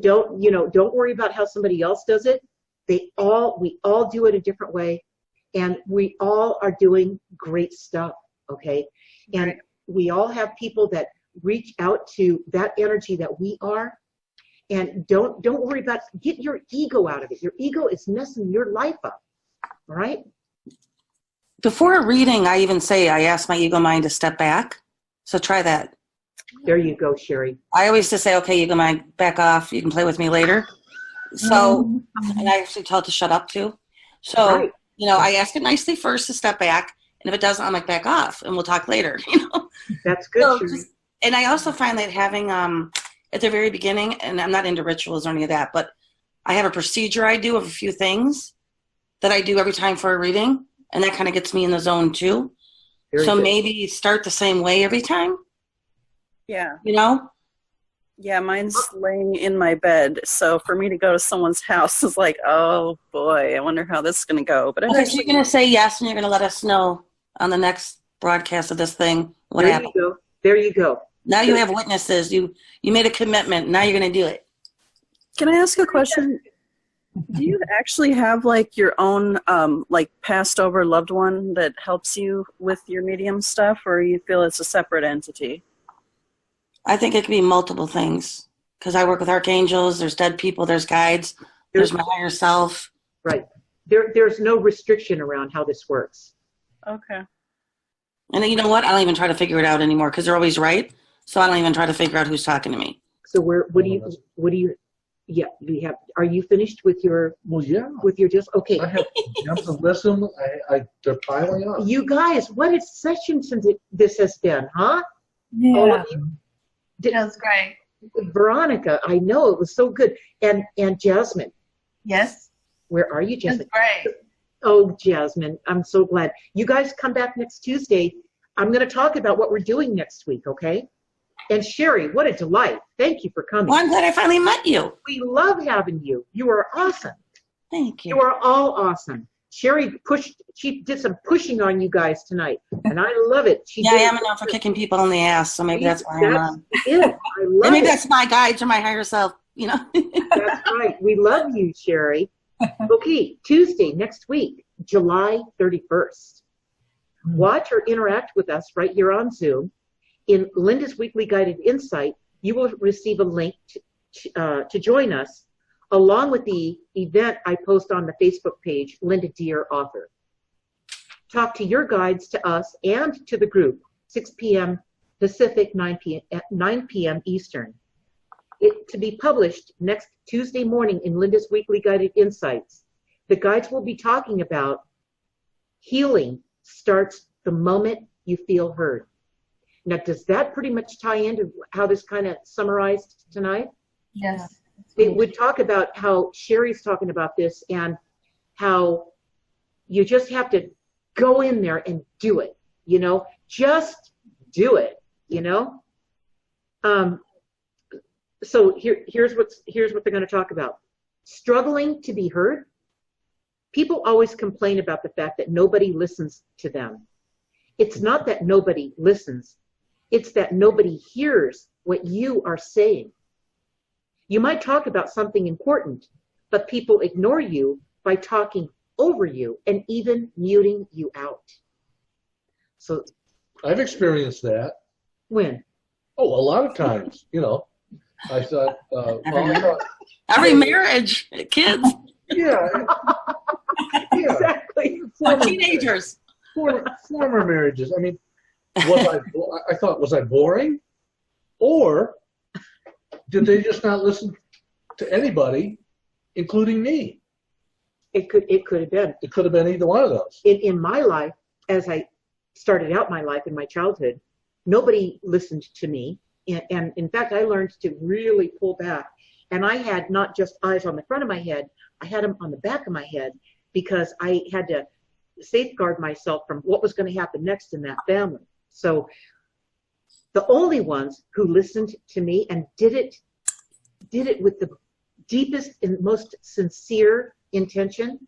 Don't worry about how somebody else does it. We all do it a different way, and we all are doing great stuff. Okay, and we all have people that reach out to that energy that we are. And don't worry about, get your ego out of it. Your ego is messing your life up. All right? Before a reading, I even say I ask my ego mind to step back. So try that. There you go, Sherry. I always just say, okay, ego mind, back off. You can play with me later. So, and I actually tell it to shut up too. So, Right. I ask it nicely first to step back. And if it doesn't, I'm like, back off and we'll talk later, That's good, So Sherry. and I also find that having, at the very beginning, and I'm not into rituals or any of that, but I have a procedure I do of a few things that I do every time for a reading, and that kind of gets me in the zone too. Very So good. maybe start the same way every time, Yeah. Yeah, mine's laying in my bed. So for me to go to someone's house is like, oh boy, I wonder how this is going to go. But it Okay, so actually, you're going to say yes, and you're going to let us know on the next broadcast of this thing what There happened. you go. There you go. Now you have witnesses. You made a commitment. Now you're going to do it. can I ask a question? Do you actually have like your own like passed over loved one that helps you with your medium stuff, or you feel it's a separate entity? I think it could be multiple things because I work with archangels. There's dead people. There's guides. There's my higher self. Right. There's no restriction around how this works. Okay. And you know what? I don't even try to figure it out anymore because they're always right. So I don't even try to figure out who's talking to me. So what do you, yeah, are you finished with your, Well, yeah. just, okay. I have gems of wisdom. They're piling up. You guys, what a session since this has been, huh? All of you. That was great. Veronica, I know it was so good. And Jasmine, Yes, where are you, it was Jasmine? great. Oh, Jasmine, I'm so glad. You guys come back next Tuesday. I'm going to talk about what we're doing next week, okay? And Sherry, what a delight. Thank you for coming. Well, I'm glad I finally met you. We love having you. You are awesome. Thank you. You are all awesome. Sherry she did some pushing on you guys tonight, and I love it. Yeah, I am known for kicking people in the ass, so maybe that's why I'm on. It. I love Maybe it. that's my guides or my higher self, That's right. We love you, Sherry. Okay, Tuesday next week, July 31st. Watch or interact with us right here on Zoom. In Linda's Weekly Guided Insight, you will receive a link to join us, along with the event I post on the Facebook page, Linda Deir Author. Talk to your guides, to us, and to the group, 6 p.m. Pacific, 9 p.m. Eastern. To be published next Tuesday morning in Linda's Weekly Guided Insights. The guides will be talking about healing starts the moment you feel heard. Now, does that pretty much tie into how this kind of summarized tonight? Yes. They would talk about how Sherry's talking about this and how you just have to go in there and do it, just do it, So here's what they're going to talk about. Struggling to be heard. People always complain about the fact that nobody listens to them. It's not that nobody listens. It's that nobody hears what you are saying. You might talk about something important, but people ignore you by talking over you and even muting you out. So I've experienced that. when? Oh, a lot of times. I thought, Every marriage, kids, yeah, Exactly. teenagers. former marriages. I mean, was I boring, or did they just not listen to anybody, including me? It could have been. It could have been either one of those. In my life, as I started out my life in my childhood, nobody listened to me. And in fact, I learned to really pull back. And I had not just eyes on the front of my head, I had them on the back of my head, because I had to safeguard myself from what was going to happen next in that family. So the only ones who listened to me and did it with the deepest and most sincere intention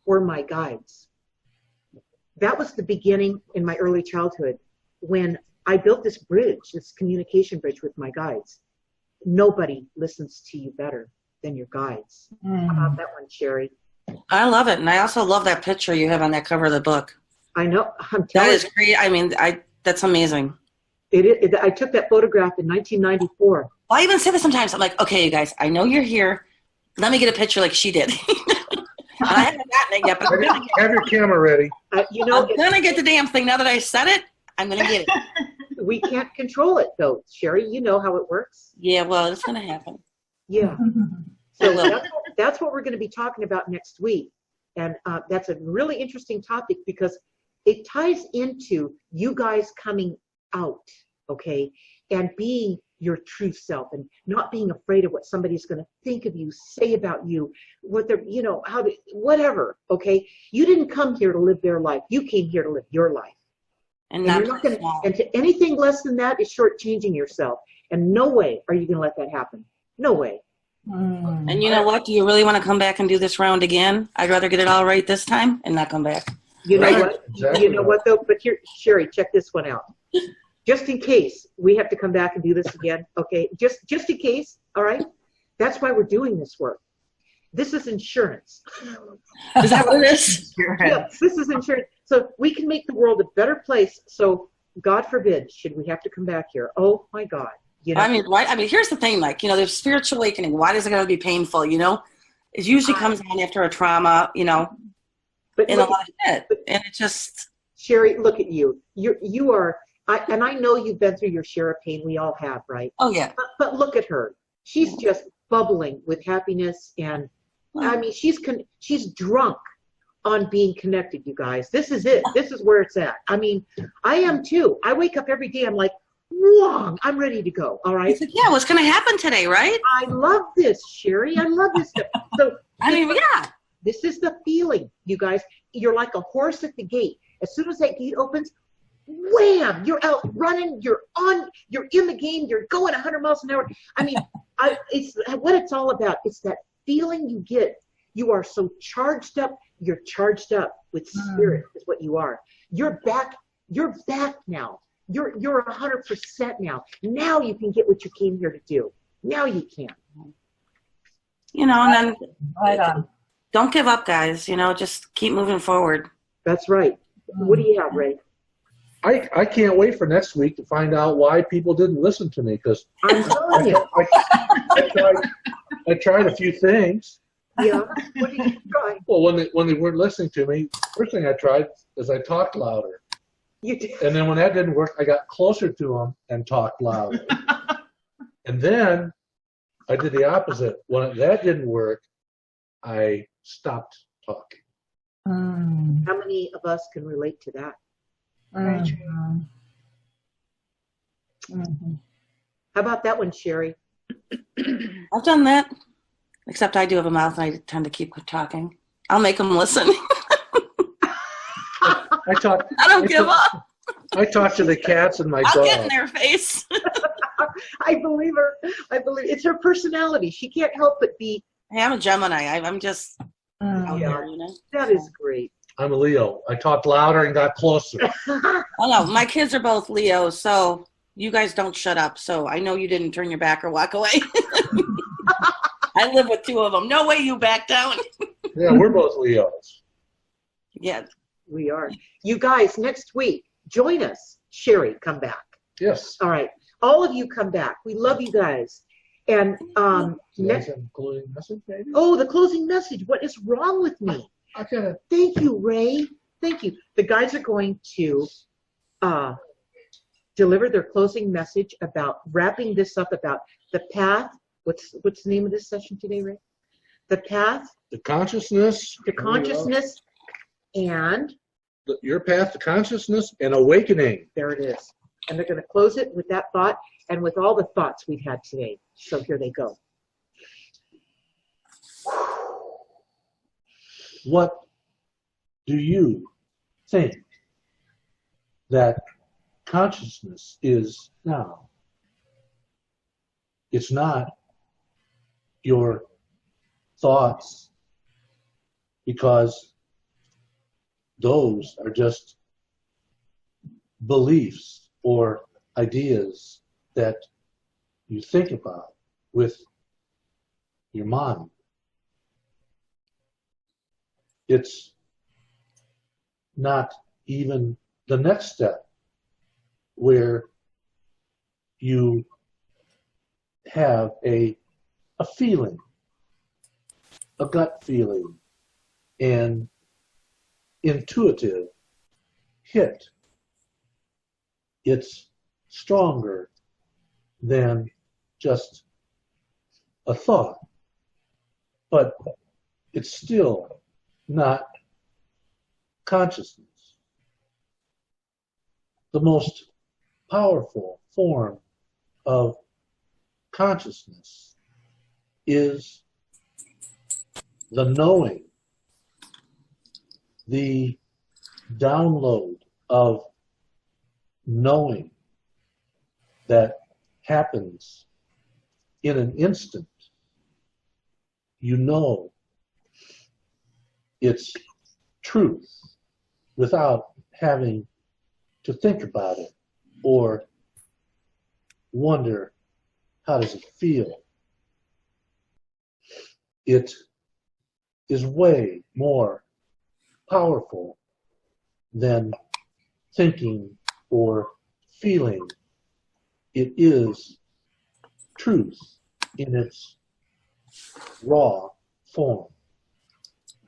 were my guides. That was the beginning in my early childhood when I built this bridge, this communication bridge with my guides. Nobody listens to you better than your guides. How about that one, Sherry? I love it. And I also love that picture you have on that cover of the book. I know. That is great. I mean, that's amazing. I took that photograph in 1994. Well, I even say this sometimes. I'm like, okay, you guys, I know you're here. Let me get a picture like she did. And I haven't gotten it yet, but Have your camera ready. I'm going to get the damn thing. Now that I said it, I'm going to get it. We can't control it, though, Sherry. You know how it works. Yeah, well, it's going to happen. Yeah. So that's what we're going to be talking about next week. And that's a really interesting topic because it ties into you guys coming out, okay, and being your true self and not being afraid of what somebody's going to think of you, say about you, what they're, whatever, okay? You didn't come here to live their life. You came here to live your life. And you're not going to, and to anything less than that is shortchanging yourself. And no way are you going to let that happen. No way. And you know what? Do you really want to come back and do this round again? I'd rather get it all right this time and not come back. You know Right. what? Exactly. You know what though? But here, Sherry, check this one out. Just in case we have to come back and do this again, okay? Just in case, all right? That's why we're doing this work. This is insurance. Is that what it is? Yeah, this is insurance. So we can make the world a better place. So God forbid, should we have to come back here? Oh my God. I mean, right? I mean, here's the thing, like, there's spiritual awakening. Why does it got to be painful, It usually comes on after a trauma, but and look, a lot of shit. And it just... Sherry, look at you. You are, and I know you've been through your share of pain. We all have, right? Oh, yeah. But look at her. She's just bubbling with happiness. And I mean, she's drunk on being connected, you guys. This is it. This is where it's at. I mean, I am too. I wake up every day. I'm like, whoa, I'm ready to go. All right. It's like, yeah, what's going to happen today, right? I love this, Sherry. I love this stuff. So I mean, yeah. this is the feeling, you guys. You're like a horse at the gate. As soon as that gate opens, wham, you're out running, you're in the game, you're going 100 miles an hour. I mean, it's what it's all about. It's that feeling you get. You are so charged up. You're charged up with spirit is what you are. You're back now. You're 100% now. Now you can get what you came here to do. Now you can. And then Right on. don't give up, guys. Just keep moving forward. That's right. What do you have, Ray? I can't wait for next week to find out why people didn't listen to me because I'm telling you. I tried a few things. Yeah. What did you try? Well, when they weren't listening to me, first thing I tried is I talked louder. You did. And then when that didn't work, I got closer to them and talked louder. And then I did the opposite. When that didn't work, I stopped talking. How many of us can relate to that? How about that one, Sherry? I've done that. Except I do have a mouth and I tend to keep talking. I'll make them listen. I don't give up. I talk to the cats and my I'll dog. get in their face. I believe her. I believe it's her personality. She can't help but be. Hey, I'm a Gemini. I'm just out Yeah. there, That is great. I'm a Leo. I talked louder and got closer. Oh no, my kids are both Leos, so you guys don't shut up. So I know you didn't turn your back or walk away. I live with two of them. No way you back down. Yeah, we're both Leos. Yeah. We are. You guys, next week, join us. Sherry, come back. Yes. All right. All of you come back. We love you guys. And next. Closing message, maybe? Oh, the closing message. What is wrong with me? I gotta. Thank you, Ray. Thank you. The guys are going to deliver their closing message about wrapping this up about the path. What's the name of this session today, Ray? The path The consciousness. to consciousness and Your path to consciousness and awakening. there it is. And they're going to close it with that thought. and with all the thoughts we've had today. So here they go. What do you think that consciousness is now? It's not your thoughts, because those are just beliefs or ideas that you think about with your mind. It's not even the next step where you have a feeling, a gut feeling, an intuitive hit. It's stronger than just a thought, but it's still not consciousness. The most powerful form of consciousness is the knowing, the download of knowing that happens in an instant. You know it's truth without having to think about it or wonder, how does it feel? It is way more powerful than thinking or feeling. It is truth in its raw form.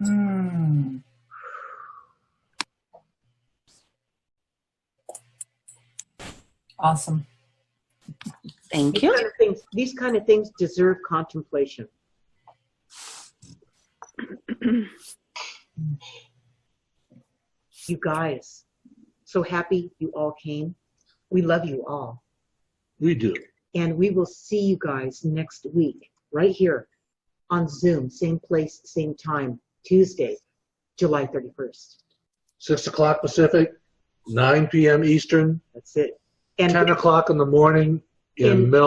Mm. Awesome. Thank you. These kind of things deserve contemplation. You guys, so happy you all came. We love you all. We do. And we will see you guys next week, right here on Zoom, same place, same time, Tuesday, July 31st. 6 o'clock Pacific, 9 p.m. Eastern, That's it. And 10 o'clock in the morning in Melbourne.